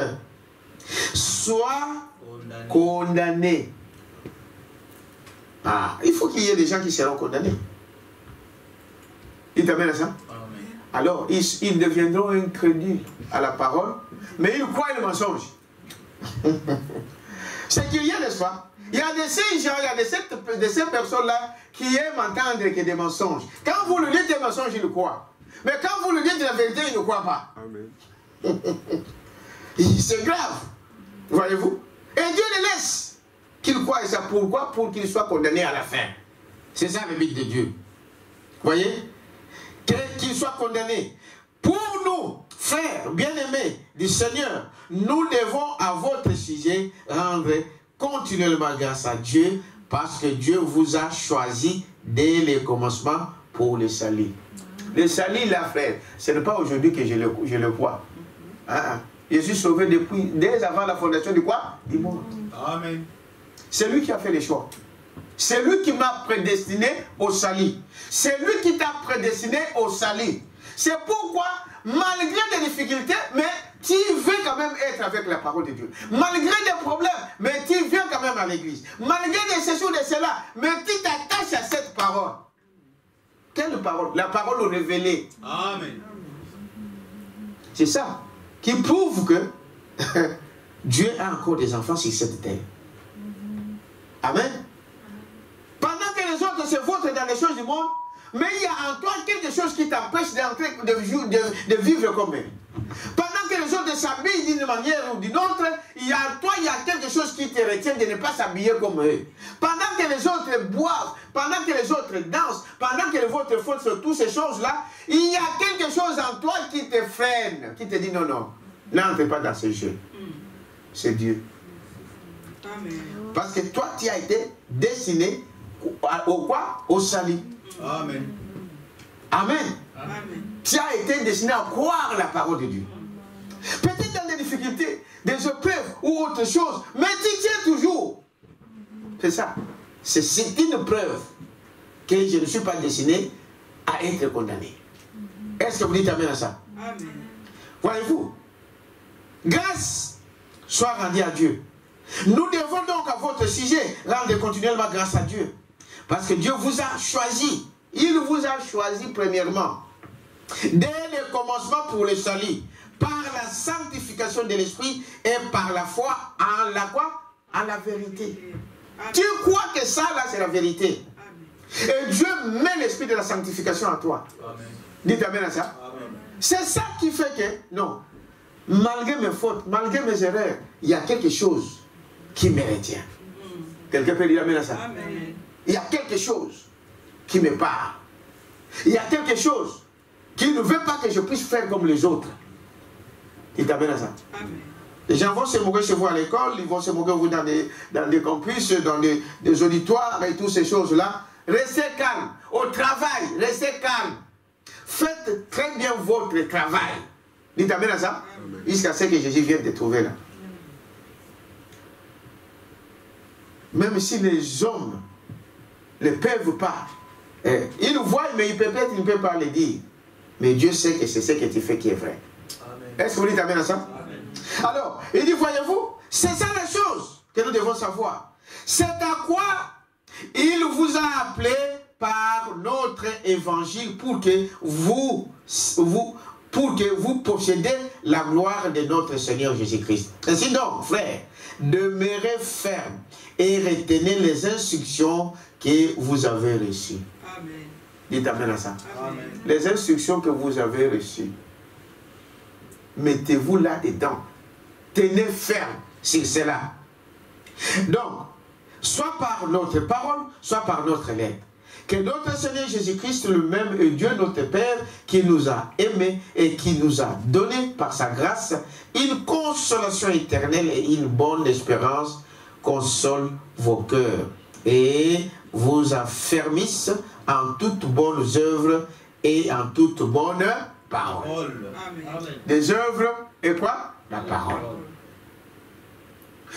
soient condamnés. Ah, il faut qu'il y ait des gens qui seront condamnés. Il t'amène à ça? Alors, ils deviendront incrédules à la parole, mais ils croient le mensonge. C'est qu'il y a, n'est-ce pas? Il y a de ces gens, il y a de ces personnes-là qui aiment entendre que des mensonges. Quand vous le dites des mensonges, ils le croient. Mais quand vous le dites de la vérité, ils ne croient pas. Amen. C'est grave. Voyez-vous? Et Dieu les laisse qu'ils croient. Et ça pourquoi? Pour qu'ils soient condamnés à la fin. C'est ça le but de Dieu. Voyez? Qu'ils soient condamnés. Pour nous, frères bien-aimés du Seigneur, nous devons à votre sujet rendre continuellement grâce à Dieu, parce que Dieu vous a choisi dès le commencement pour le salut. Le salut, là, frère, ce n'est pas aujourd'hui que je le vois. Hein? Je suis sauvé dès avant la fondation du quoi? Du monde. Amen. C'est lui qui a fait les choix. C'est lui qui m'a prédestiné au salut. C'est lui qui t'a prédestiné au salut. C'est pourquoi, malgré des difficultés, mais tu veux quand même être avec la parole de Dieu. Malgré des problèmes, mais tu viens quand même à l'église. Malgré des sessions de cela, mais tu t'attaches à cette parole. Quelle parole? La parole révélée. Amen. C'est ça qui prouve que Dieu a encore des enfants sur cette terre. Amen. Pendant que les autres se vautrent dans les choses du monde, mais il y a en toi quelque chose qui t'empêche de vivre comme eux. Pendant que les autres autres s'habillent d'une manière ou d'une autre, toi, il y a quelque chose qui te retient de ne pas s'habiller comme eux. Pendant que les autres boivent, pendant que les autres dansent, pendant que les autres font sur toutes ces choses-là, il y a quelque chose en toi qui te freine, qui te dit non, non, n'entre pas dans ce jeu. C'est Dieu. Amen. Parce que toi, tu as été destiné au quoi? Au salut. Amen. Amen. Amen. Tu as été destiné à croire la parole de Dieu. Peut-être dans des difficultés, des épreuves ou autre chose, mais tu tiens toujours. C'est ça. C'est une preuve que je ne suis pas destiné à être condamné. Est-ce que vous dites amen à ça? Amen. Voyez-vous, grâce soit rendue à Dieu. Nous devons donc à votre sujet rendre continuellement grâce à Dieu. Parce que Dieu vous a choisi. Il vous a choisi premièrement. Dès le commencement pour le salut. Par la sanctification de l'esprit et par la foi en la quoi? En la vérité. Amen. Tu crois que ça là c'est la vérité. Amen. Et Dieu met l'esprit de la sanctification en toi. Amen. Dites amen à ça. Amen. C'est ça qui fait que, non, malgré mes fautes, malgré mes erreurs, il y a quelque chose qui me retient. Quelqu'un peut dire amen à ça? Amen. Il y a quelque chose qui me parle. Il y a quelque chose qui ne veut pas que je puisse faire comme les autres. Dites amen à ça. Amen. Les gens vont se moquer chez vous à l'école, ils vont se moquer vous dans des campus, dans des auditoires et toutes ces choses-là. Restez calme. Au travail, restez calme. Faites très bien votre travail. Dites amen à ça. Jusqu'à ce que Jésus vienne te trouver là. Même si les hommes ne peuvent pas, ils nous voient, mais peut-être ils ne peuvent pas le dire. Mais Dieu sait que c'est ce que tu fais qui est vrai. Est-ce que vous dites amen à ça? Amen. Alors, il dit, voyez-vous, c'est ça la chose que nous devons savoir. C'est à quoi il vous a appelé par notre évangile pour que vous possédez la gloire de notre Seigneur Jésus-Christ. Ainsi donc, frères, demeurez fermes et retenez les instructions que vous avez reçues. Amen. Dites amen à ça. Amen. Les instructions que vous avez reçues, mettez-vous là-dedans. Tenez ferme sur cela. Donc, soit par notre parole, soit par notre lettre. Que notre Seigneur Jésus-Christ, le même et Dieu notre Père, qui nous a aimés et qui nous a donné par sa grâce une consolation éternelle et une bonne espérance, console vos cœurs et vous affermisse en toutes bonnes œuvres et en toutes bonnes paroles. Amen. Des œuvres et quoi? La parole.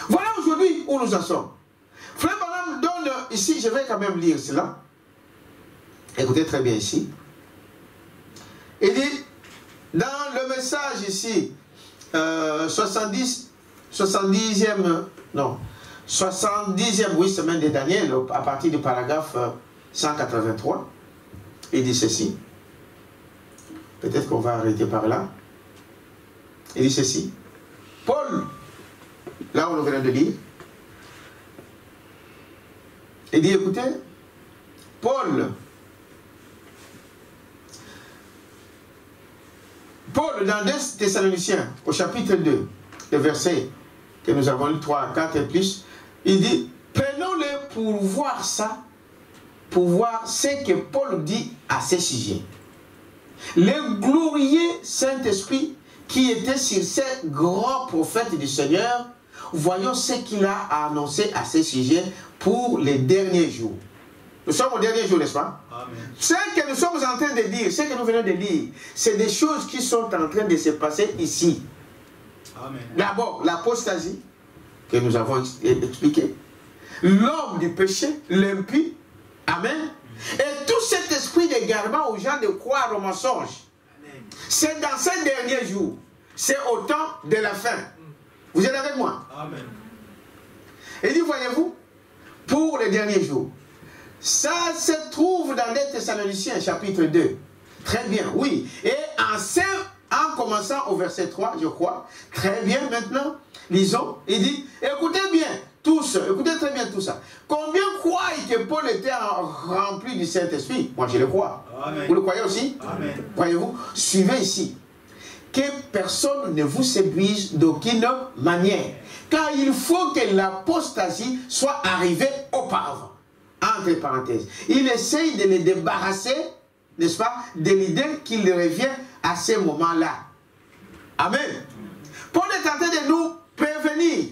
Voilà aujourd'hui où nous en sommes. Frère Branham donne ici, je vais quand même lire cela. Écoutez très bien ici. Il dit, dans le message ici, 70e, oui, semaine de Daniel, à partir du paragraphe 183, il dit ceci. Peut-être qu'on va arrêter par là. Il dit ceci. Paul, là où on vient de lire, il dit, écoutez, Paul, dans 2 Thessaloniciens, au chapitre 2, le verset que nous avons lu 3 à 4 et plus, il dit, prenons-le pour voir ça, pour voir ce que Paul dit à ce sujet. Le glorieux Saint-Esprit qui était sur ces grands prophètes du Seigneur, voyons ce qu'il a annoncé à ce sujet pour les derniers jours. Nous sommes au dernier jour, n'est-ce pas? Amen. Ce que nous sommes en train de dire, ce que nous venons de lire, c'est des choses qui sont en train de se passer ici. Amen. D'abord, l'apostasie, que nous avons expliqué. L'homme du péché, l'impie. Amen. Et tout cet esprit d'égarement aux gens de croire au mensonge. C'est dans ces derniers jours. C'est au temps de la fin. Vous êtes avec moi? Amen. Et dit, voyez-vous, pour les derniers jours. Ça se trouve dans 2 Thessaloniciens, chapitre 2. Très bien, oui. Et en commençant au verset 3, je crois. Très bien, maintenant, lisons. Il dit, écoutez bien, tous, écoutez très bien tout ça. Combien croient que Paul était rempli du Saint-Esprit? Moi, je le crois. Amen. Vous le croyez aussi? Amen. Voyez-vous, suivez ici. que personne ne vous séduise d'aucune manière. Car il faut que l'apostasie soit arrivée auparavant. Entre parenthèses. Il essaye de les débarrasser, n'est-ce pas, de l'idée qu'il revient à ce moment-là. Amen. Paul est en train de nous prévenir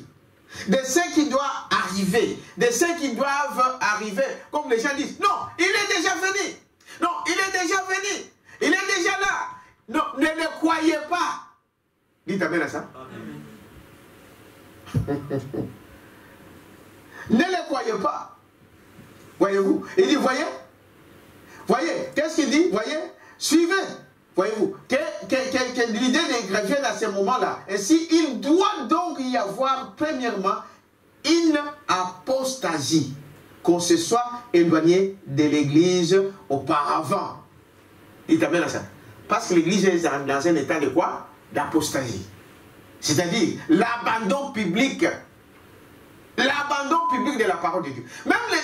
de ce qui doit arriver, de ce qui doivent arriver. Comme les gens disent, non, il est déjà venu. Non, il est déjà venu. Il est déjà là. Non, ne le croyez pas. Dites amen à ça. Ne le croyez pas. Voyez-vous. Il dit, voyez. Voyez. Qu'est-ce qu'il dit? Voyez. Suivez. Voyez-vous. Que l'idée revienne à ce moment-là. Ainsi, il doit donc y avoir, premièrement, une apostasie. Qu'on se soit éloigné de l'église auparavant. Il t'amène à ça. Parce que l'église est dans un état de quoi? D'apostasie. C'est-à-dire l'abandon public. L'abandon public de la parole de Dieu. Même les...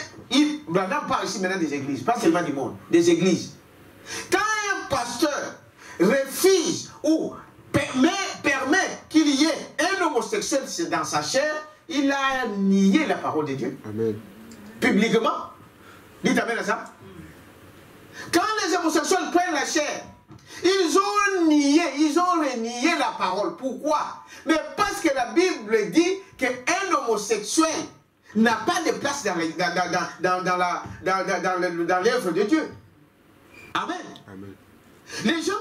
Branham parle ici maintenant des églises, pas seulement du monde, des églises. Quand un pasteur refuse ou permet qu'il y ait un homosexuel dans sa chair, il a nié la parole de Dieu. Amen. Publiquement. Dites amen à ça. Quand les homosexuels prennent la chair, ils ont renié la parole. Pourquoi? Mais parce que la Bible dit qu'un homosexuel n'a pas de place dans l'œuvre de Dieu. Amen. Amen. Les gens,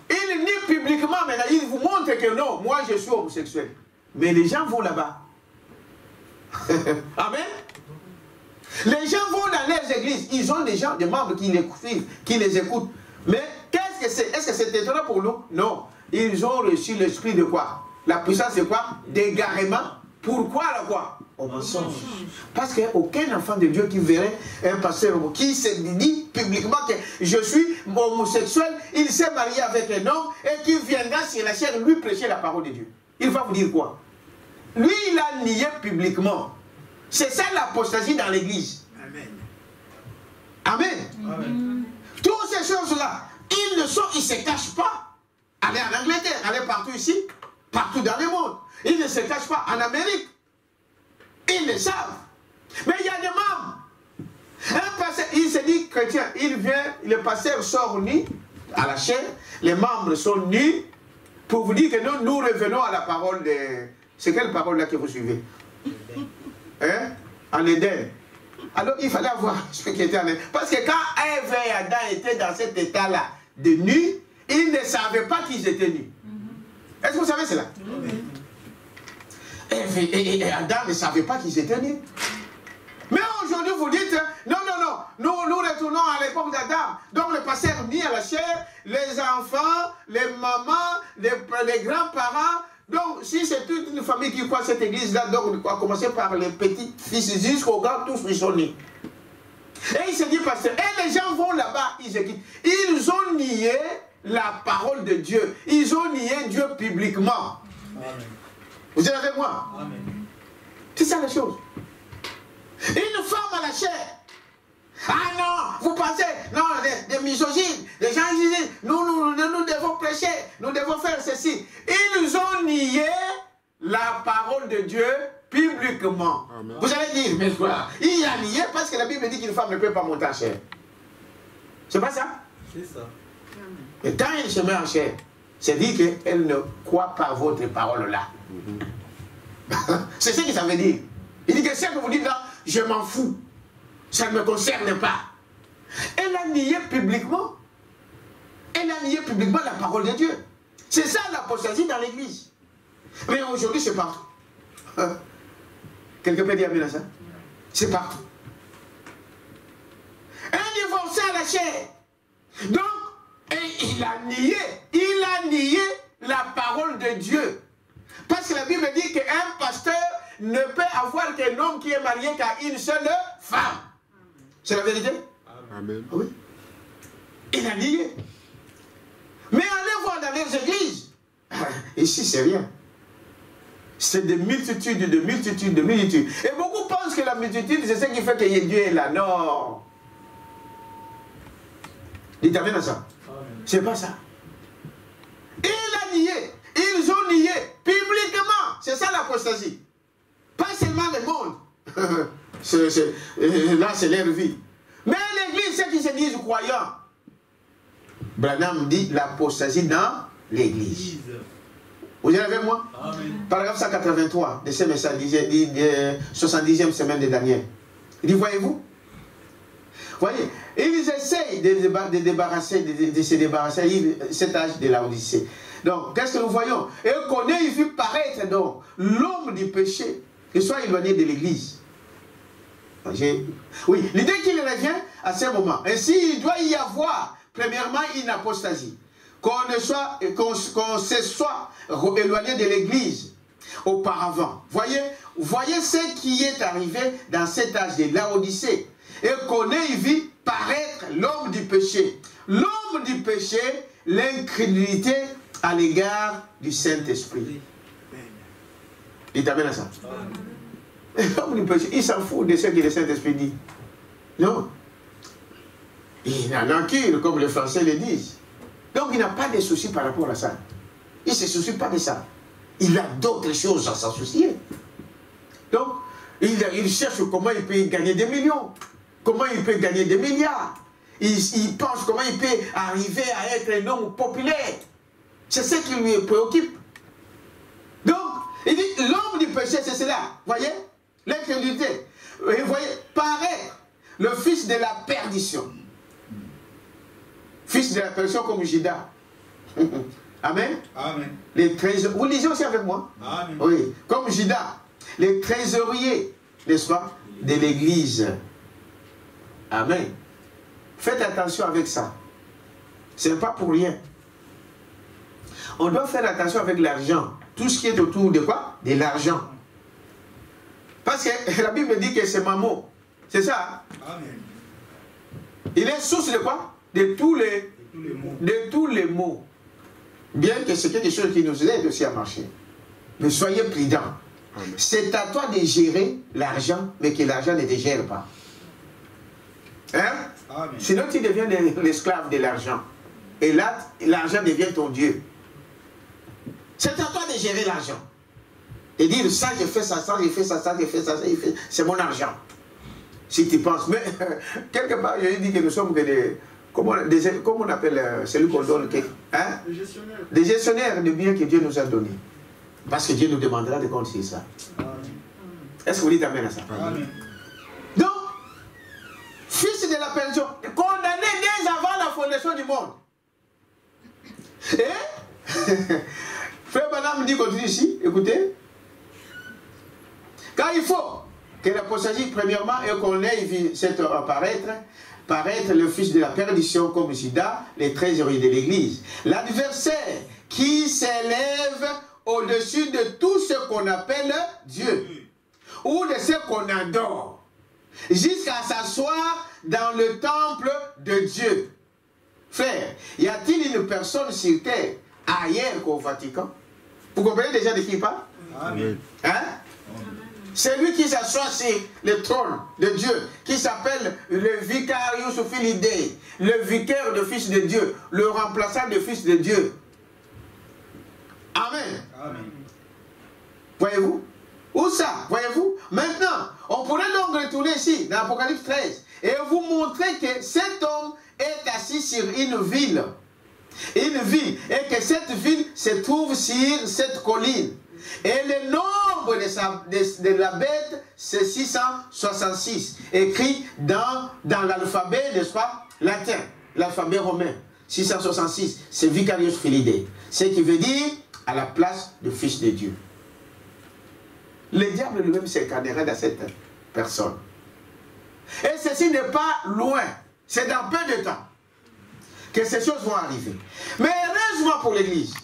ils nient publiquement, mais là, ils vous montrent que non, moi je suis homosexuel. Mais les gens vont là-bas. Amen. Les gens vont dans leurs églises, ils ont des gens, des membres qui les suivent, qui les écoutent. Mais qu'est-ce que c'est? Est-ce que c'est étonnant pour nous? Non. Ils ont reçu l'esprit de quoi? La puissance de quoi? D'égarement. Pourquoi là quoi? Au mensonge. Parce qu'aucun enfant de Dieu qui verrait un pasteur qui se dit publiquement que je suis homosexuel, il s'est marié avec un homme et qui viendra sur la chair lui prêcher la parole de Dieu. Il va vous dire quoi? Lui, il a nié publiquement. C'est ça l'apostasie dans l'église. Amen. Amen. Amen. Toutes ces choses-là, ils ne se cachent pas. Allez en Angleterre, allez partout ici, partout dans le monde. Ils ne se cachent pas en Amérique. Ils le savent. Mais il y a des membres. Un pasteur, il se dit chrétien, il vient, le pasteur sort nu à la chair, les membres sont nus pour vous dire que nous revenons à la parole de... C'est quelle parole là que vous suivez? Hein? En Éden. Alors il fallait avoir ce qui était en Éden. Parce que quand Ève et Adam étaient dans cet état-là de nu, ils ne savaient pas qu'ils étaient nus. Est-ce que vous savez cela? Ève et Adam ne savaient pas qu'ils étaient nus. Mais aujourd'hui vous dites, non, nous retournons à l'époque d'Adam. Donc le pasteur nie à la chair, les enfants, les mamans, les grands-parents. Donc, si c'est toute une famille qui croit cette église-là, donc on va commencer par les petits fils jusqu'aux grands, tous ils sont nés. Et il se dit, pasteur, et les gens vont là-bas, ils se disent, ils ont nié la parole de Dieu. Ils ont nié Dieu publiquement. Amen. Vous êtes avec moi? Amen. C'est ça la chose. Une femme à la chair. Ah non, vous pensez, non, des misogynes, des gens qui disent, nous devons prêcher, nous devons faire ceci. Ils ont nié la parole de Dieu publiquement. Amen. Vous allez dire, mais quoi? Il a nié parce que la Bible dit qu'une femme ne peut pas monter en chair. C'est pas ça? C'est ça. Et quand elle se met en chair, c'est dit qu'elle ne croit pas votre parole là. C'est ce que ça veut dire. Il dit que ce que vous dites là, je m'en fous. Ça ne me concerne pas. Elle a nié publiquement. Elle a nié publiquement la parole de Dieu. C'est ça l'apostasie dans l'église. Mais aujourd'hui, c'est partout. Quelqu'un peut dire amen à ça? C'est partout. Un divorcé à la chair. Donc, il a nié la parole de Dieu. Parce que la Bible dit qu'un pasteur ne peut avoir qu'un homme qui est marié qu'à une seule femme. C'est la vérité? Amen. Oui. Il a nié. Mais allez voir dans les églises. Ici, c'est rien. C'est des multitudes, de multitudes, de multitudes. Et beaucoup pensent que la multitude, c'est ce qui fait que Dieu est là. Non. Dites amen à ça. C'est pas ça. Il a nié. C'est ça l'apostasie. Pas seulement le monde. Là, c'est leur vie. Mais l'église, ceux qui se disent croyants. Branham dit l'apostasie dans l'église. Vous êtes avec moi? Amen. Paragraphe 183 de ce message, 70e semaine de Daniel. Il dit, voyez-vous? Voyez, ils essayent de se débarrasser de cet âge de la Odyssée. Donc, qu'est-ce que nous voyons? Et qu'on ait vu paraître donc l'homme du péché, qu'il soit éloigné de l'église. Oui, l'idée qu'il revient à ce moment. Ainsi, il doit y avoir, premièrement, une apostasie. Qu'on se soit éloigné de l'église auparavant. Voyez ce qui est arrivé dans cet âge de la Odyssée. Et qu'on ait vu paraître l'homme du péché. L'homme du péché, l'incrédulité à l'égard du Saint-Esprit. Il t'amène à ça. L'homme du péché, il s'en fout de ce que le Saint-Esprit dit. Non. Il en encule, comme les Français le disent. Donc il n'a pas de soucis par rapport à ça. Il ne se soucie pas de ça. Il a d'autres choses à s'en soucier. Donc, il cherche comment il peut gagner des millions. Comment il peut gagner des milliards. Il pense comment il peut arriver à être un homme populaire. C'est ce qui lui préoccupe. Donc, il dit, l'homme du péché, c'est cela. Voyez? L'incrédulité. Et vous voyez, paraître le fils de la perdition. Fils de la perdition comme Judas. Amen. Amen. Les trésoriers. Vous lisez aussi avec moi? Amen. Oui. Comme Judas. Les trésoriers, n'est-ce pas, de l'église. Amen. Faites attention avec ça. Ce n'est pas pour rien. On doit faire attention avec l'argent. Tout ce qui est autour de quoi? De l'argent. Parce que la Bible dit que c'est mammon. C'est ça? Amen. Il est source de quoi? De tous les maux. Bien que c'est quelque chose qui nous aide aussi à marcher. Mais soyez prudents. C'est à toi de gérer l'argent, mais que l'argent ne te gère pas. Hein? Amen. Sinon tu deviens l'esclave de l'argent. Et là, l'argent devient ton Dieu. C'est à toi de gérer l'argent. Et dire, ça, j'ai fait ça, ça, j'ai fait ça, ça, j'ai fait ça, ça, j'ai fait ça. C'est mon argent. Si tu penses. Mais quelque part, je dis que nous sommes que des... Comment on appelle celui qu'on donne? Hein? Des gestionnaires de biens que Dieu nous a donnés. Parce que Dieu nous demandera de compter ça. Est-ce que vous dites amen à ça? Amen. Donc, fils de la perdition, condamné dès avant la fondation du monde. Et Frère Branham dit continue ici, écoutez. Car il faut que l'apostasie, premièrement, et qu'on ait vu cette paraître le fils de la perdition comme Judas, les trésoriers de l'église. L'adversaire qui s'élève au-dessus de tout ce qu'on appelle Dieu, ou de ce qu'on adore, jusqu'à s'asseoir dans le temple de Dieu. Frère, y a-t-il une personne sur terre ailleurs qu'au Vatican? Vous comprenez déjà de qui il parle? Amen. Hein? C'est lui qui s'assoit sur le trône de Dieu, qui s'appelle le Vicarius Filii Dei, le vicaire de Fils de Dieu, le remplaçant de Fils de Dieu. Amen. Amen. Voyez-vous? Où ça? Voyez-vous? Maintenant, on pourrait donc retourner ici, dans l'Apocalypse 13, et vous montrer que cet homme est assis sur une ville. Une ville. Et que cette ville se trouve sur cette colline. Et le nombre de la bête, c'est 666. Écrit dans l'alphabet, n'est-ce pas, latin, l'alphabet romain. 666, c'est Vicarius Filii Dei. Ce qui veut dire à la place de Fils de Dieu. Le diable lui-même s'incarnera dans cette personne. Et ceci n'est pas loin. C'est dans peu de temps que ces choses vont arriver. Mais heureusement pour l'Église,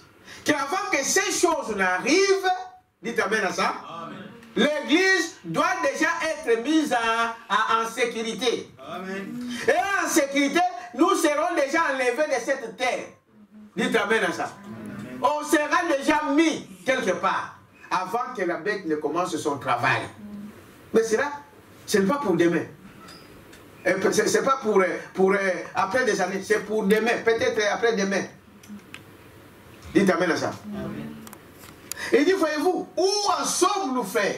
qu'avant que ces choses n'arrivent, dites amen à ça, l'Église doit déjà être mise en sécurité. Amen. Et en sécurité, nous serons déjà enlevés de cette terre. Dites amen à ça. Amen. On sera déjà mis quelque part avant que la bête ne commence son travail. Mais cela, ce n'est pas pour demain. Ce n'est pas pour après des années, c'est pour demain, peut-être après demain. Dites amen à ça. Amen. Il dit, voyez-vous, où en sommes-nous, frères?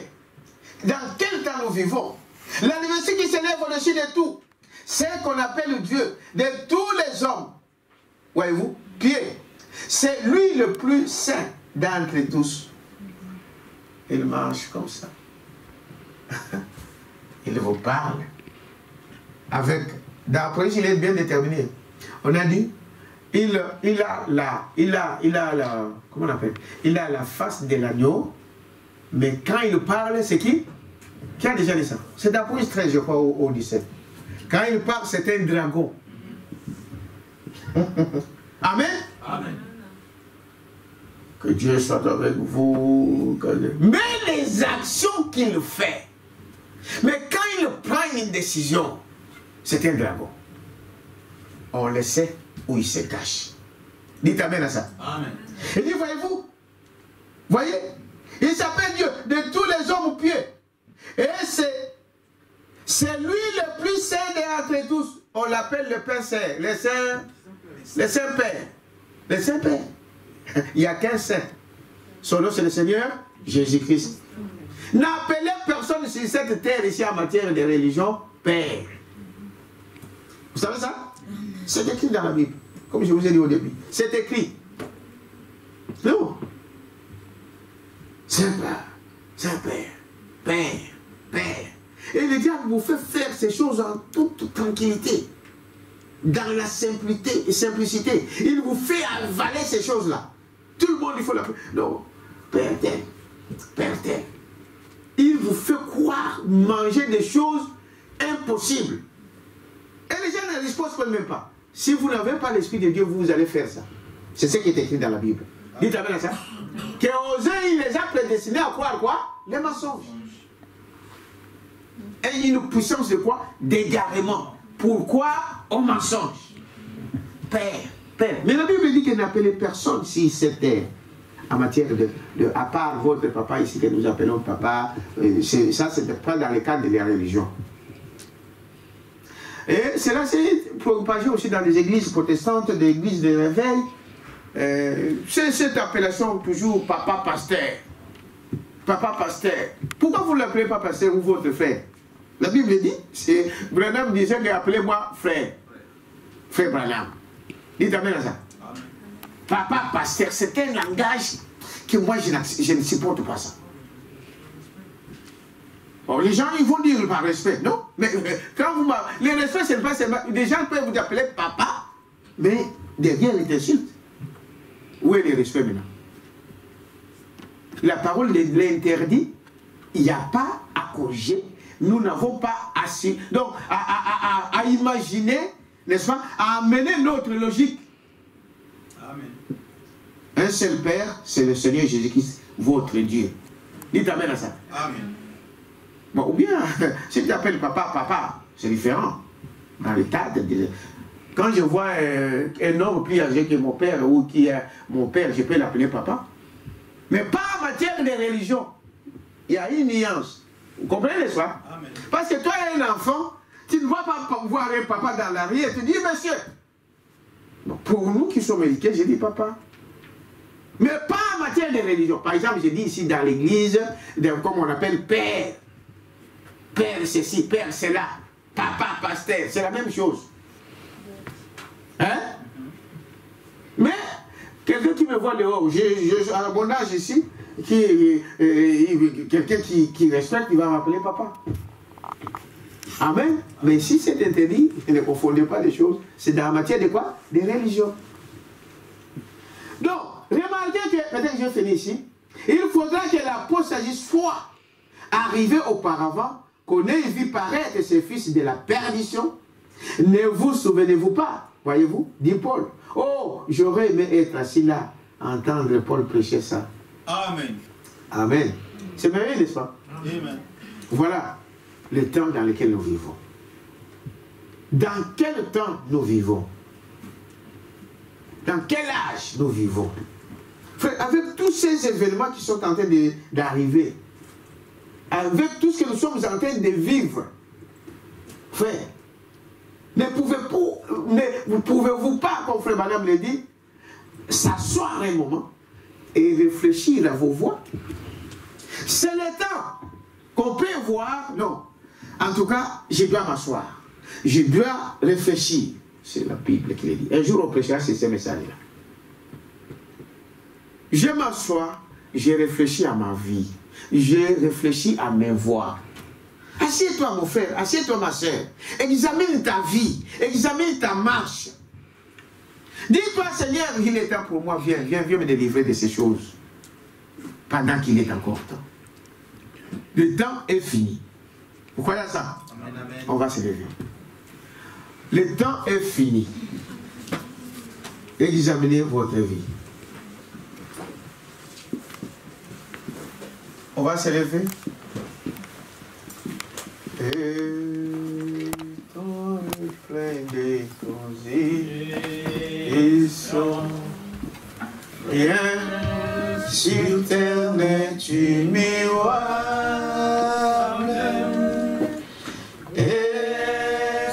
Dans quel temps nous vivons? L'anniversaire qui s'élève au-dessus de tout, c'est qu'on appelle Dieu de tous les hommes. Voyez-vous, Pierre, c'est lui le plus saint d'entre tous. Il marche comme ça. Il vous parle avec, d'après il est bien déterminé. On a dit, il a la, comment on appelle? Il a la face de l'agneau, mais quand il parle, c'est qui? Qui a déjà dit ça? C'est d'Apocalypse 13, je crois, au 17. Quand il parle, c'est un dragon. Amen? Amen. Que Dieu soit avec vous. Mais les actions qu'il fait, mais quand il prend une décision, c'est un dragon. On le sait où il se cache. Dites amen à ça. Amen. Il dit, voyez-vous, voyez, il s'appelle Dieu de tous les hommes pieux. Et c'est lui le plus saint d'entre tous. On l'appelle le Père Saint, le Saint-Père. Le Saint-Père. Il n'y a qu'un saint. Son nom c'est le Seigneur Jésus-Christ. N'appelez personne sur cette terre ici en matière de religion Père. Vous savez ça? C'est écrit dans la Bible. Comme je vous ai dit au début. C'est écrit. Non. Saint-Père, Saint-Père, Père, Père. Et le diable vous fait faire ces choses en toute tranquillité. Dans la simplicité. Il vous fait avaler ces choses-là. Tout le monde, il faut la... Non. Père tel. Père tel. Il vous fait croire, manger des choses impossibles. Et les gens ne disposent même pas. Si vous n'avez pas l'Esprit de Dieu, vous allez faire ça. C'est ce qui est écrit dans la Bible. Dites amen à ça. Qu'aux uns, il les a prédestinés à croire quoi? Les mensonges. Et une puissance de quoi? D'égarement. Pourquoi? Au mensonge. Père, Père. Mais la Bible dit qu'il n'appelait personne si c'était en matière à part votre papa ici que nous appelons papa. Ça, c'est pas dans le cadre de la religion. Et cela s'est propagé aussi dans les églises protestantes, des églises de réveil. C'est cette appellation toujours papa pasteur. Papa pasteur. Pourquoi vous ne l'appelez pas pasteur ou votre frère? La Bible dit, c'est Branham disait appelez-moi frère. Frère Branham. Dites amen à ça. Amen. Papa pasteur, c'est un langage que moi je ne supporte pas ça. Bon, les gens ils vont dire par respect, non? Mais quand vous les respect, c'est pas seulement. Les gens peuvent vous appeler papa, mais derrière les insultes. Où est le respect maintenant? La parole l'interdit, il n'y a pas à corriger. Nous n'avons pas assez. Donc, à imaginer, n'est-ce pas, à amener notre logique. Amen. Un seul Père, c'est le Seigneur Jésus-Christ, votre Dieu. Dites amen à ça. Amen. Bon, ou bien, si tu appelles papa, papa, c'est différent. Dans l'état de... Quand je vois un homme plus âgé que mon père, ou qui est mon père, je peux l'appeler papa. Mais pas en matière de religion. Il y a une nuance. Vous comprenez, n'est-ce pas? Amen. Parce que toi, un enfant, tu ne vas pas voir un papa dans la rue et tu dis, monsieur. Donc, pour nous qui sommes éduqués, je dis papa. Mais pas en matière de religion. Par exemple, je dis ici dans l'église, comme on appelle père. Père ceci, père cela. Papa pasteur, c'est la même chose. Hein? Mais, quelqu'un qui me voit dehors, à mon âge ici, quelqu'un qui respecte, il va m'appeler papa. Amen. Mais si c'est interdit, ne confondez pas les choses. C'est dans la matière de quoi? De religion. Donc, remarquez que, peut-être que je finis ici, il faudra que l'apôtre soit arrivé auparavant, qu'on ait vu paraître ces fils de la perdition. Ne vous souvenez-vous pas, voyez-vous, dit Paul. Oh, j'aurais aimé être assis là, entendre Paul prêcher ça. Amen. Amen. C'est merveilleux, n'est-ce pas? Amen. Voilà le temps dans lequel nous vivons. Dans quel temps nous vivons? Dans quel âge nous vivons? Frère, avec tous ces événements qui sont en train d'arriver, avec tout ce que nous sommes en train de vivre, frère, ne pouvez-vous pas, comme frère Madame le dit, s'asseoir un moment et réfléchir à vos voies. C'est le temps qu'on peut voir, non. En tout cas, je dois m'asseoir. Je dois réfléchir. C'est la Bible qui le dit. Un jour, on prêchera sur ce message-là. Je m'assois, je réfléchis à ma vie. Je réfléchis à mes voies. Assieds-toi, mon frère, assieds-toi, ma soeur. Examine ta vie, examine ta marche. Dis-toi, Seigneur, il est temps pour moi, viens me délivrer de ces choses. Pendant qu'il est encore temps. Le temps est fini. Vous croyez à ça? Amen, amen. On va se lever. Le temps est fini. Examinez votre vie. On va se lever. Et ton plein de causes, ils sont rien sur terre n'est tu miroir.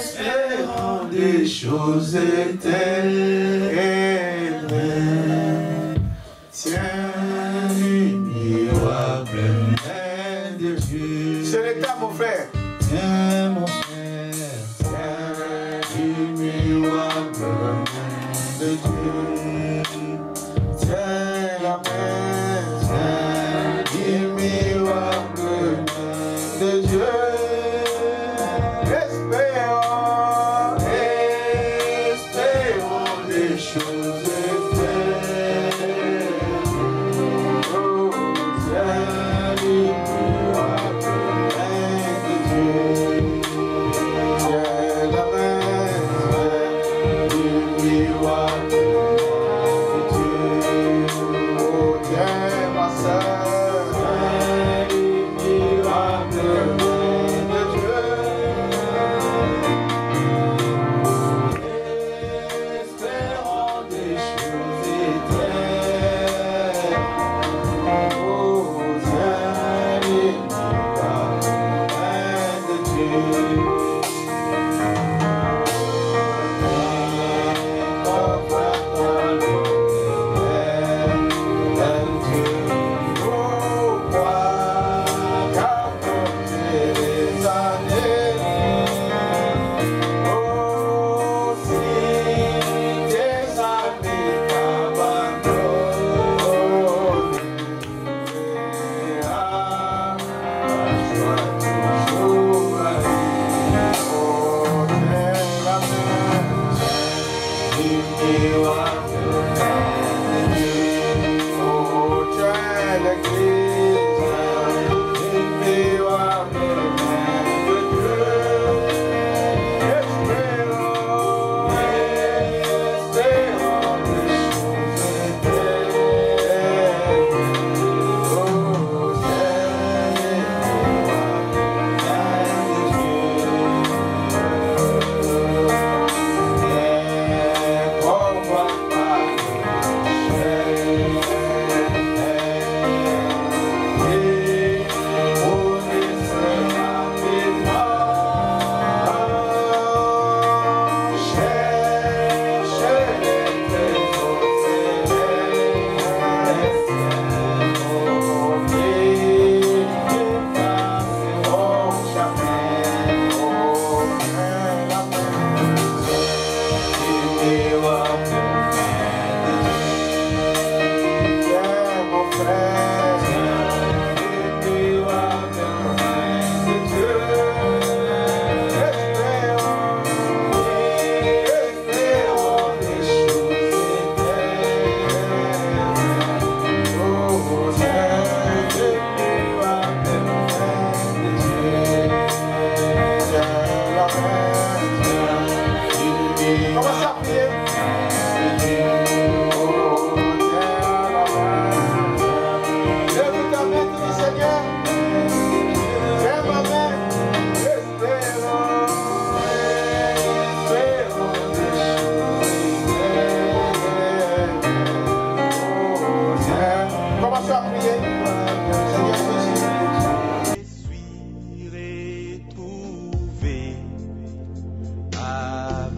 Espérant des choses éternelles. Tiens, une miroir plein de Dieu. C'est l'état, mon frère. Tiens, mon frère. Tiens, une miroir plein de Dieu. Tiens, la main. Tiens, une miroir plein de Dieu.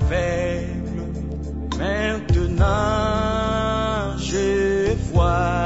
aveugle, maintenant je vois.